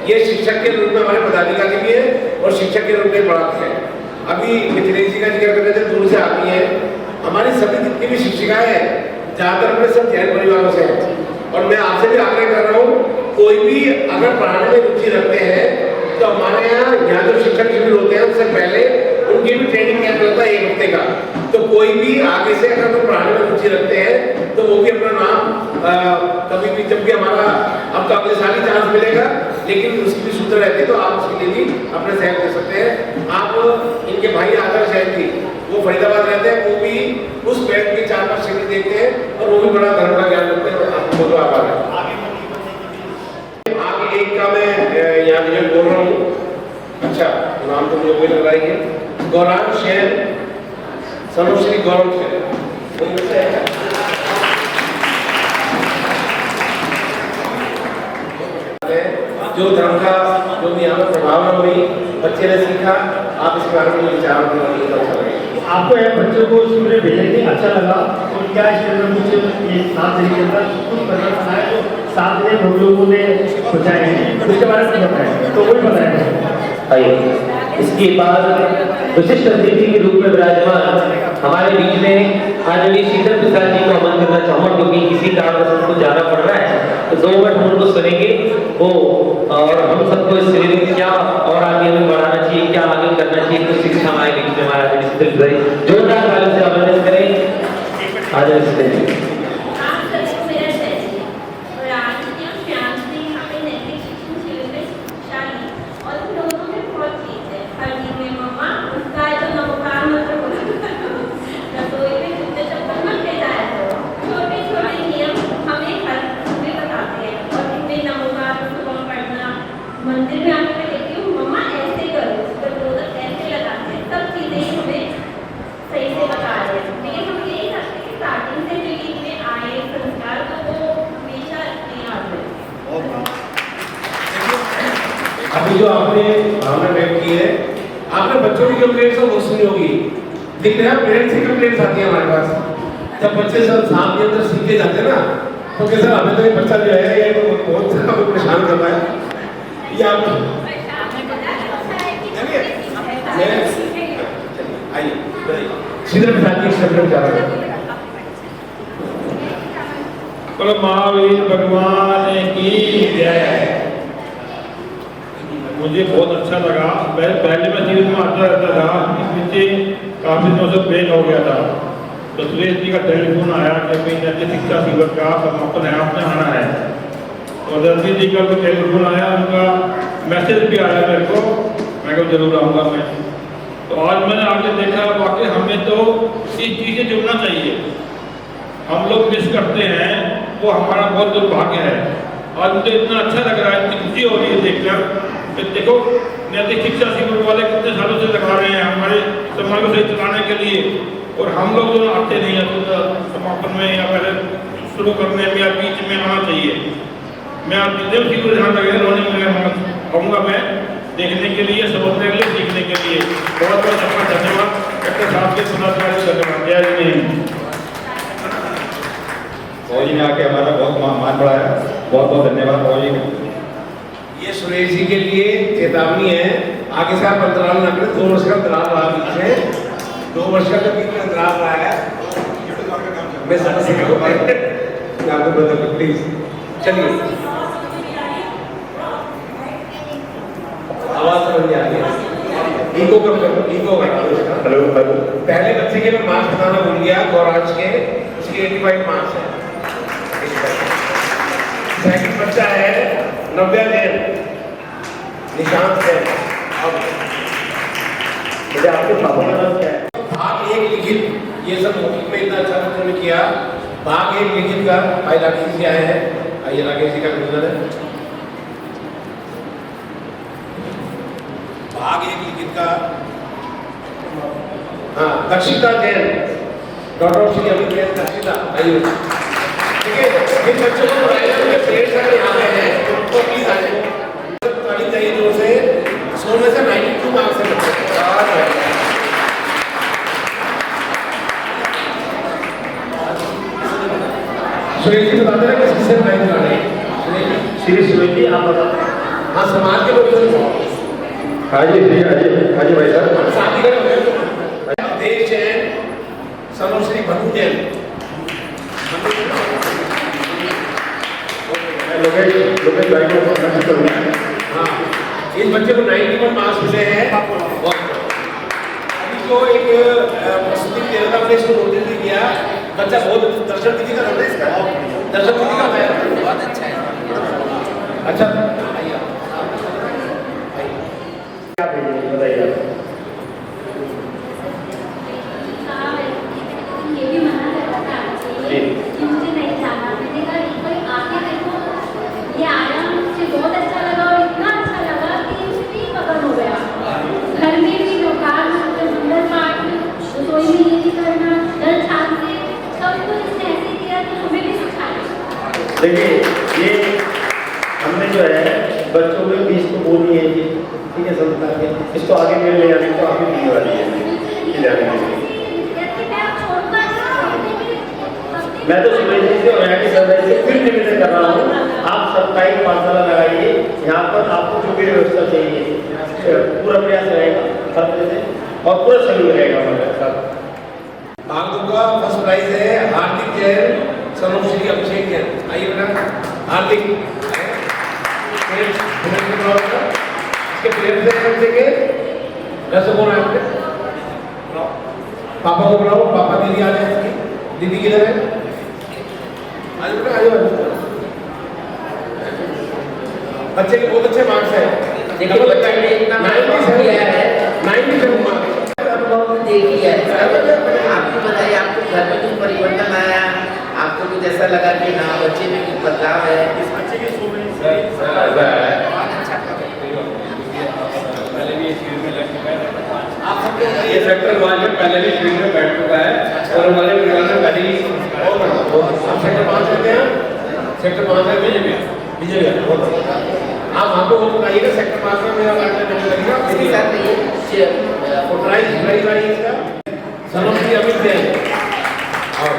ये शिक्षक के रूप में हमारे पदाधिकारी भी है और शिक्षक के रूप में पढ़ाते हैं। अभी मिथिलेश जी का जिक्र करने से दूर से आती है। हमारी सभी जितनी भी शिक्षिकाएं हैं ज्यादातर अपने सब जैन परिवारों से हैं। और मैं आपसे भी आग्रह कर रहा हूँ, कोई भी अगर पढ़ाने में रुचि रखते हैं तो हमारे यहाँ जो शिक्षक शिविर होते हैं उससे पहले उनकी भी ट्रेनिंग कैंप होता है 1 हफ्ते का। तो कोई भी आगे से अगर तो पढ़ाने में रुचि रखते हैं तो वो भी अपना नाम कभी भी जब भी हमारा अब तो अगले साल ही चांस मिलेगा, लेकिन उसकी भी सूचना रहती है तो आप उसके लिए भी अपने सहयोग दे सकते हैं। आप इनके भाई आदर्श जैन जी वो फरीदाबाद रहते हैं, वो भी उस बैंक के 4-5 शिविर देखते हैं और वो भी बड़ा धर्म का ज्ञान रखते हैं। आपको बहुत आभार है। आगे एक का मैं यहाँ रिजल्ट बोल रहा हूँ। अच्छा, नाम तो मुझे कोई लग रहा है, गौरांग शैन, सर्वश्री गौरव शैन, जो धर्म का जो भी यहाँ पर प्रभावना हुई, बच्चे ने सीखा, आप इसके बारे में विचार अच्छा लगे। आपको यह बच्चों को स्कूल भेजने के अच्छा लगा और क्या इसमें मुझे ये 7 दिन के अंदर कुछ प्रदर्शन आया तो 7 दिन हम लोगों ने सोचा है, उसके बारे में बताया तो वही बताया। आइए, इसके बाद विशिष्ट अतिथि के रूप में विराजमान हमारे बीच में आदरणीय शीतल प्रसाद जी को आमंत्रित करना चाहूँगा, क्योंकि किसी कारण से उनको जाना पड़ रहा है तो 2 मिनट हम उनको सुनेंगे वो और हम सबको इस शिविर में क्या और आगे हमें बढ़ाना चाहिए, क्या आगे करना चाहिए, तो शिक्षा हमारे बीच में हमारा शीतल प्रसाद जोरदार तालियों से आमंत्रित करें। आदरणीय शीतल जी। मंदिर में आके मैं देखती हूँ मम्मा ऐसे करो, उसपर मोदक ऐसे लगाते हैं, सब चीजें ही हमें सही से बता रहे हैं। लेकिन हम यही चाहते हैं कि स्टार्टिंग से जो इनमें आए संस्कार तो वो हमेशा याद रहे। अभी जो आपने भावना व्यक्त की है, आपने बच्चों की कंप्लेंट्स तो बहुत सुनी होगी, दिख रहा है पेरेंट्स की कंप्लेंट्स आती है हमारे पास। जब बच्चे सब साथ के अंदर सीख के जाते हैं ना, तो कैसा हमें तो ये बच्चा जो है ये बहुत ज़्यादा परेशान कर रहा है। ये आप आइए सीधे प्रसाद जी शब्द जा रहे हैं। बोलो महावीर भगवान की जय। मुझे बहुत अच्छा लगा। पहले मैं शिविर में आता रहता था, पीछे काफी दिनों से ब्रेक हो गया था, तो सुरेश जी का टेलीफोन आया कि भाई नैतिक शिक्षा शिविर का समापन है, आपने आना है। और दर्शी जी का भी टेलीफोन आया, उनका मैसेज भी आया मेरे को, मैं को जरूर आऊँगा मैं। तो आज मैंने आगे देखा वाकई हमें तो इस चीज़ से जुड़ना चाहिए। हम लोग मिस करते हैं, वो हमारा बहुत दुर्भाग्य है। आज मुझे इतना अच्छा लग रहा है, इतनी खुशी हो रही है देखकर कि देखो नैतिक शिक्षा शिविर वाले कितने सालों से लगा रहे हैं हमारे समाज को सही चलाने के लिए, और हम लोग जो आते नहीं हैं तो समापन में या पहले शुरू करने में या बीच में आना चाहिए। मैं आप जितने भी शिविर ध्यान रखें, रोने में कहूँगा मैं देखने के लिए, समझने के लिए, सीखने के लिए। बहुत बहुत आपका धन्यवाद। डॉक्टर साहब के पदाधिकारी धन्यवाद। जय हिंद। फौजी ने आके हमारा बहुत मान बढ़ाया, बहुत बहुत धन्यवाद फौजी का। ये सुरेश जी के लिए चेतावनी है, आगे से आप अंतराल ना करें। 2 वर्ष का अंतराल रहा बीच में, 2 वर्ष का बीच में अंतराल रहा है। मैं समझ सकता आपको बता दूं प्लीज। चलिए आवाज समझ में आ गई। इको कम करो, इको हेलो हेलो। पहले बच्चे के मैं मार्क्स बताना भूल गया, गौरांश के, उसके 85 मार्क्स है। सेकंड बच्चा है नव्या जैन, निशांत जैन। मुझे आपके पापा का नाम क्या है? भाग 1 लिखित, ये सब मौखिक में इतना अच्छा बच्चों ने किया। भाग 1 लिखित का भाई राकेश जी आए हैं, आइए राकेश जी का निवेदन है। भाग 1 लिखित का हाँ दक्षिता जैन, डॉक्टर श्री अमित जैन दक्षिता, आइए। ठीक है, इन बच्चों को पढ़ाया उनके पेरेंट्स अगर यहाँ पे हैं तो प्लीज आइए। ताली चाहिए जोर से। 100 में से 92 मार्क्स है बच्चे। सुरेश जी बताते हैं कि किससे प्राइज ला रहे हैं? श्री सुरेश जी आप बताते। हाँ समाज के लोग हाँ जी हाँ जी भाई साहब। शादी कर देश जैन, सर्वश्री भनु जैन, लोकेश भाई को नमस्कार करूंगा। हाँ, इस बच्चे को 91 मार्क्स मिले हैं। अभी जो एक प्रस्तुति दे रहा था, हमने इसको नोटिस भी किया, बच्चा बहुत दर्शन दीदी का नाम है इसका, दर्शन दीदी का है, बहुत अच्छा है। अच्छा क्या बताइए आप? ये भी मना कर रहा था कि मुझे नहीं जाना। मैंने कहा एक बार आके देखो, ये आया, मुझे बहुत अच्छा लगा और इतना अच्छा लगा कि उसमें मगन हो गया। घर में भी लोकार मंदिर पाठ, रसोई में ये भी करना, घर छान से सब कुछ इसने ऐसे किया कि हमें भी सिखाया। देखिए ये हमने जो है बच्चों में 20 को बोलनी है जी, ठीक है, समझा के इसको आगे में ले जाने को आगे नहीं वाली है। मैं तो सुबह से और यहाँ की सर्वे से फिर निवेदन कर रहा हूँ, आप साप्ताहिक पाठशाला लगाइए, यहाँ पर आपको जो भी व्यवस्था चाहिए पूरा प्रयास रहेगा हर तरह से और पूरा सहयोग रहेगा हमारे साथ। भागवत का फर्स्ट प्राइज है हार्दिक जैन, सनोश्री अभिषेक जैन। आइए बेटा, हार्दिक इसके पेरेंट्स से पूछेंगे, कैसे बोल रहे हैं आपके? पापा को बुलाओ, पापा दीदी आ जाए, इसकी दीदी किधर है? आज बेटा आ जाओ। बच्चे के बहुत अच्छे मार्क्स है। देखिए बच्चा ने इतना 97 है, 97 मार्क्स देखी है। आपको बताइए, आपको घर में कुछ परिवर्तन आया, आपको कुछ ऐसा लगा कि हाँ बच्चे में कुछ बदलाव है? इस बच्चे के शो में आप सबको ये सेक्टर 1 में पहले भी फील्ड में बैठ चुका है और हमारे परिवार में पहले ही और आप सेक्टर 5 रहते हैं, सेक्टर 5 है विजय आप वहाँ पे वो बताइएगा, सेक्टर 5 में मेरा बैठना नहीं लगेगा। इसके साथ ये फोटोराइज इसका सनोश्री अमित जैन और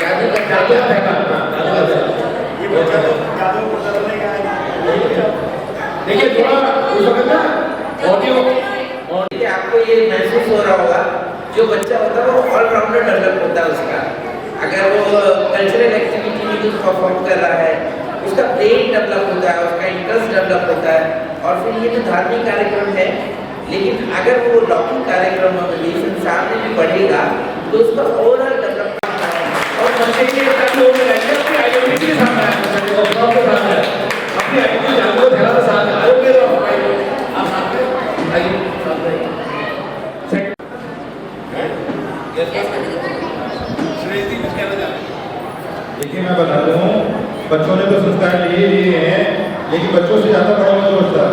जादू का ये बच्चा तो जादू बदलने का है। देखिए थोड़ा उस वक्त ना ऑडियो आपको ये महसूस हो रहा होगा, जो बच्चा होता है वो ऑलराउंडर डेवलप होता है उसका। अगर वो कल्चरल एक्टिविटी में कुछ परफॉर्म कर रहा है, उसका ब्रेन डेवलप होता है, उसका इंटरेस्ट डेवलप होता है। और फिर ये जो धार्मिक कार्यक्रम है, लेकिन अगर वो लौकिक कार्यक्रम में इंसान में भी बढ़ेगा तो उसका ओवरऑल डेवलप होता है। और बच्चे के साथ लोग रहेंगे, अपनी आइडेंटिटी के साथ है, अपनी आइडेंटिटी जानते हो, ध्यान से साथ है। वो मेरा आप साथ में आइए, साथ में देखिए मैं बताता हूँ, बच्चों ने तो संस्कार लिए हैं, लेकिन बच्चों से ज़्यादा बड़ों में दोस्त है।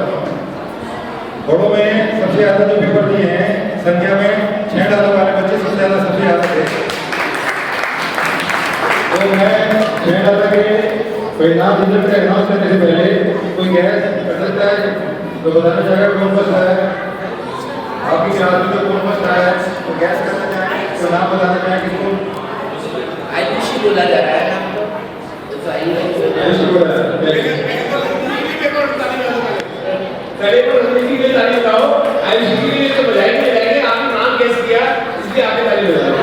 बड़ों में सबसे ज़्यादा जो पेपर दिए हैं संख्या में 6 डालने वाले बच्चे सबसे ज़्यादा थे। तो मैं 6 डालने के परिणाम रिजल्ट का अनाउंस करने से पहले कोई गैस कर सकता है तो बताना चाहेगा कौन फर्स्ट है आपकी क्लास में, कौन फर्स्ट आया है तो गैस करना चाहें तो नाम बताना चाहें किसको? आयुषी बोला जा रहा है नाम को, तो आयुषी बोला है। पहले पर हिंदी में तारीफ गाओ, आयुषी के लिए तो बजाय में जाएंगे, आपने नाम कैसे किया इसलिए आपने तारीफ हो जाएगा।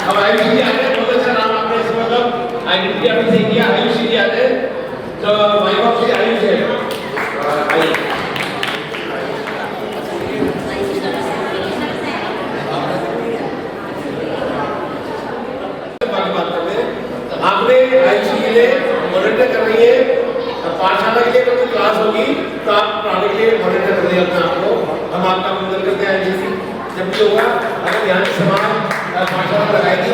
अब आयुषी आ गए, बहुत अच्छा नाम आपने इसमें मतलब आइडेंटिटी आपने सही किया, आयुषी आ गए, तो माय बाप से आयुष है। आइए आपने आयुषी के लिए मॉनिटर कर रही है, पाठशाला के लिए कोई क्लास होगी तो आप पढ़ाने के लिए मॉनिटर कर रहे अपने आप को। हम आपका अभिनंदन करते हैं आयुषी, जब भी होगा अगर यहाँ की समाज पाठशाला लगाएगी,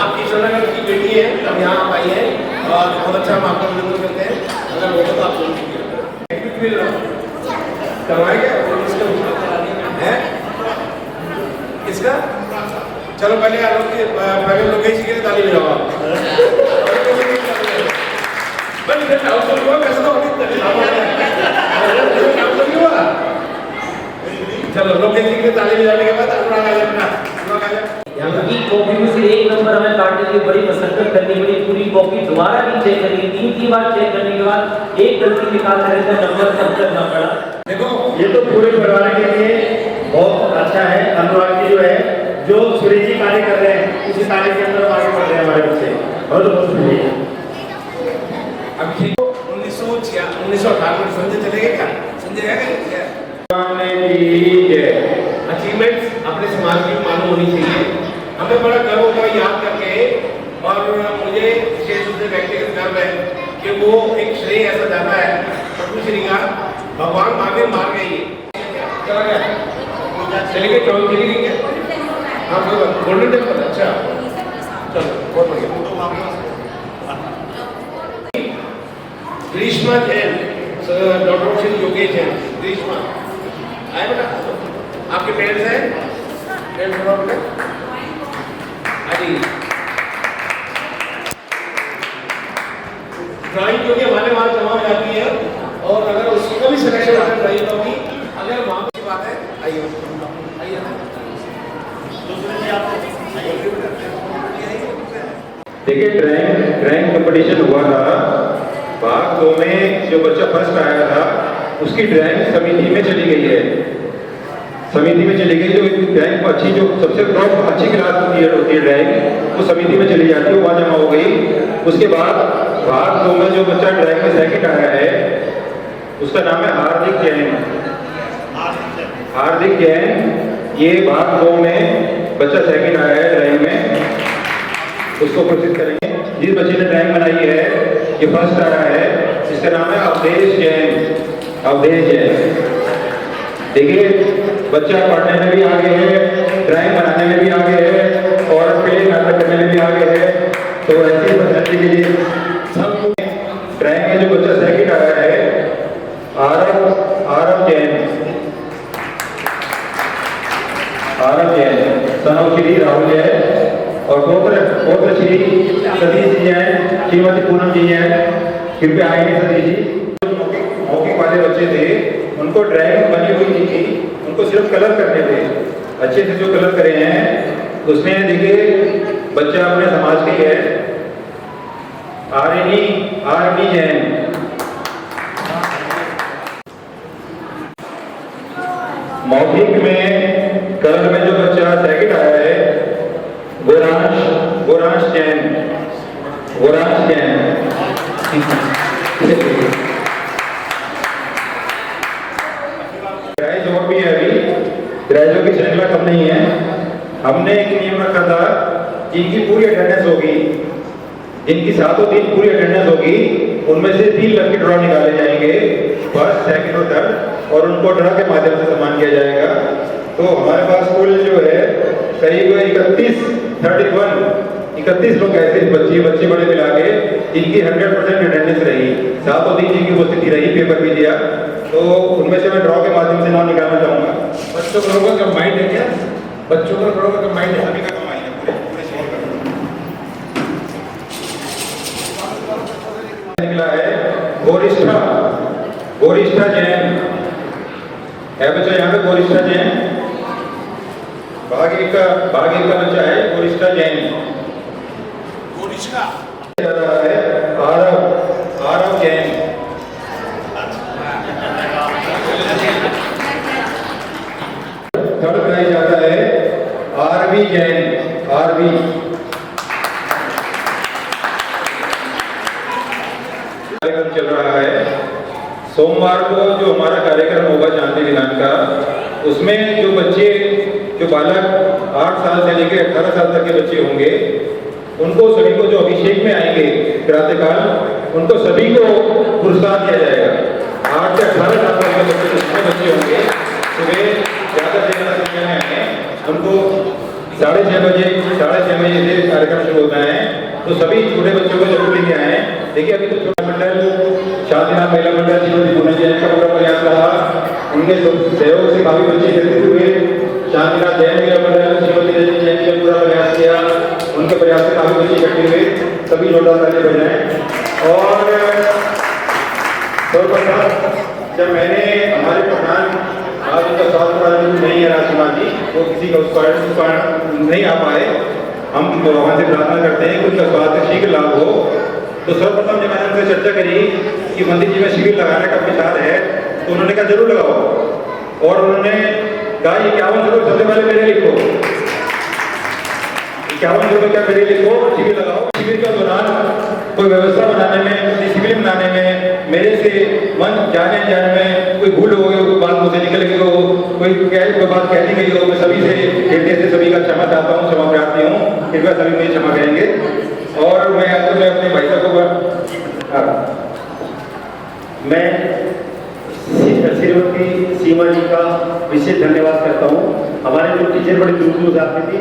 आप ईश्वरनगर की बेटी है तब यहाँ आप आई है और बहुत अच्छा हम आपका अभिनंदन करते हैं। अगर होगा तो आप जरूर करवाएंगे इसका। चलो पहले पहले लोकेश के लिए ताली बजाओ आप। चलो लोकेश के लिए ताली बजाने के बाद अनुराग आ जाए। की कॉपी में से एक नंबर हमें काटने के लिए बड़ी मशक्कत करनी पड़ी, पूरी कॉपी दोबारा भी चेक करनी, 3 बार चेक करने के बाद एक गलती निकाल रहे थे, नंबर कम करना पड़ा। देखो ये तो पूरे परिवार के लिए बहुत अच्छा है। अनुराग जी जो है जो सुरेजी कार्य कर रहे हैं उसी कार्य के अंदर आगे बढ़ रहे हैं हमारे बच्चे, बहुत खुशी है। अभी 1998 में संजय चले गए क्या? संजय है क्या? अचीवमेंट्स अपने समाज की मालूम होनी चाहिए। हमें बड़ा गर्व होगा याद करके, और मुझे विशेष रूप से व्यक्तिगत गर्व है कि वो एक श्रेय ऐसा जाता है प्रभु श्री का, भगवान मांगे मार गए ये चला गया, चले गए, चौल चली गई क्या? हाँ कोई बात, गोल्डन टेम्पल, अच्छा चलो बहुत बढ़िया। ग्रीष्मा जैन, डॉक्टर श्री योगेश जैन, ग्रीष्मा आए बेटा, आपके पेरेंट्स हैं? पेरेंट्स बताओ बेटा। अरे ड्राइंग जो कि हमारे वहाँ जमा हो जाती है, और अगर उसका भी सिलेक्शन होता है ड्राइंग होगी, अगर वहाँ की बात है, आइए आइए देखिए, ड्राइंग कंपटीशन हुआ था। भाग 2 में जो बच्चा फर्स्ट आया था उसकी ड्राइंग समिति में चली गई है। समिति में चली गई, जो ड्राइंग अच्छी, जो सबसे टॉप अच्छी क्लास होती है ड्राइंग, वो समिति में चली जाती है, वो वहाँ जमा हो गई। उसके बाद भाग 2 में जो बच्चा ड्राइंग में सेकंड आया है उसका नाम है हार्दिक जैन। हार्दिक जैन, ये भाग 2 में बच्चा सेकंड आया है ड्राइंग में, उसको प्रोत्साहित करेंगे। जिस बच्चे ने ड्राइंग बनाई है ये फर्स्ट आया है, इसका नाम है अवधेश जैन। अवधेश जैन, देखिए बच्चा पढ़ने में भी आगे है, ड्राइंग बनाने में भी आगे है, और प्ले नाटक करने में भी आगे है। तो ऐसी पर्सनैलिटी के लिए सब ड्राइंग में जो बच्चा सेकंड आया है आरव जैन, आरव जैन, सनौ श्री राहुल जैन, और गोत्र श्री सतीश जी हैं, श्रीमती पूनम जी हैं। कृपया आएंगे सतीश जी। मौखिक वाले बच्चे थे, उनको ड्राइंग बनी हुई थी, उनको सिर्फ कलर करने थे। अच्छे से जो कलर करे हैं उसमें देखिए बच्चा अपने समाज के है, आरनी जैन। मौखिक में कलर में जो बच्चा सेकंड आया है गोरांश जैन। प्राइज और भी है, अभी प्राइजों की श्रृंखला कम नहीं है। हमने एक नियम रखा था, जिनकी पूरी अटेंडेंस होगी, जिनकी 7 दिन पूरी अटेंडेंस होगी, उनमें से 3 लकी ड्रॉ निकाले जाएंगे, फर्स्ट, सेकंड और थर्ड, और उनको ड्रॉ के माध्यम से सम्मान किया जाएगा। तो हमारे पास कुल जो है करीब 31 लोग ऐसे बच्चे बड़े मिला के जिनकी 100% अटेंडेंस रही, 7 दिन जिनकी उपस्थिति रही, पेपर भी दिया, तो उनमें से मैं ड्रॉ के माध्यम से नाम निकालना चाहूंगा। बच्चों का लोगों का कंबाइंड है क्या? बच्चों का लोगों का कंबाइंड है, सभी का कमाई है, पूरे शहर का निकला है गोरिष्ठा जैन है बच्चा, यहाँ पे गोरिष्ठा जैन। भाग एक का बच्चा है गोरिष्ठा जैन। है आरव जैन। थर्ड प्राइज आता है आरवी जैन। आरवी कार्यक्रम चल रहा है। सोमवार को जो हमारा कार्यक्रम होगा शांति विधान का, उसमें जो बच्चे, जो बालक 8 साल से लेकर 18 साल तक के बच्चे होंगे, उनको सभी को, जो अभिषेक में आएंगे प्रातःकाल, उनको सभी को पुरस्कार दिया जाएगा। 8 से 18 साल तक के बच्चे जितने बच्चे होंगे सुबह ज़्यादा से ज़्यादा संख्या में आए, उनको 6:30 बजे से कार्यक्रम शुरू होता है। तो सभी छोटे बच्चों को जरूर लेके आए। देखिए अभी तो छोटा मंडल, शांतिनाथ महिला मंडल, श्रीमती पूनम जैन का पूरा प्रयास रहा, उनके सहयोग से काफी बच्चे एकत्रित हुए। शांतिनाथ जैन महिला मंडल, श्रीमती जैन का पूरा प्रयास किया, उनके प्रयास से काफी बच्चे इकट्ठे हुए। सभी जोरदार ताली बजाएं। और सर्वप्रथम जब मैंने हमारे प्रधान, आज उनका स्वास्थ्य नहीं है राजकुमार जी, वो किसी का उस कारण नहीं आ पाए, हम भगवान से प्रार्थना करते हैं कि उनका स्वास्थ्य शीघ्र लाभ हो। तो सर्वप्रथम जब मैंने उनसे चर्चा करी कि मंदिर जी में शिविर लगाने का विचार है, तो उन्होंने कहा जरूर लगाओ, और उन्होंने कहा 51 जरूर सबसे पहले मेरे लिखो। 51 रुपए का मेरे लिखो, शिविर लगाओ। शिविर के दौरान कोई व्यवस्था बनाने में, डिसिप्लिन बनाने में, मेरे से मन जाने में कोई भूल हो गई, कोई बात मुझसे निकल गई हो, कोई बात कह दी गई हो, मैं सभी से हृदय से सभी का क्षमा चाहता हूँ, क्षमा प्रार्थी हूँ। कृपया सभी मुझे क्षमा करेंगे। और मैं अपने भाई साहब को मैं श्रीमती सीमा जी का विशेष धन्यवाद करता हूँ। हमारे जो टीचर बड़ी दूर दूर से आती थी।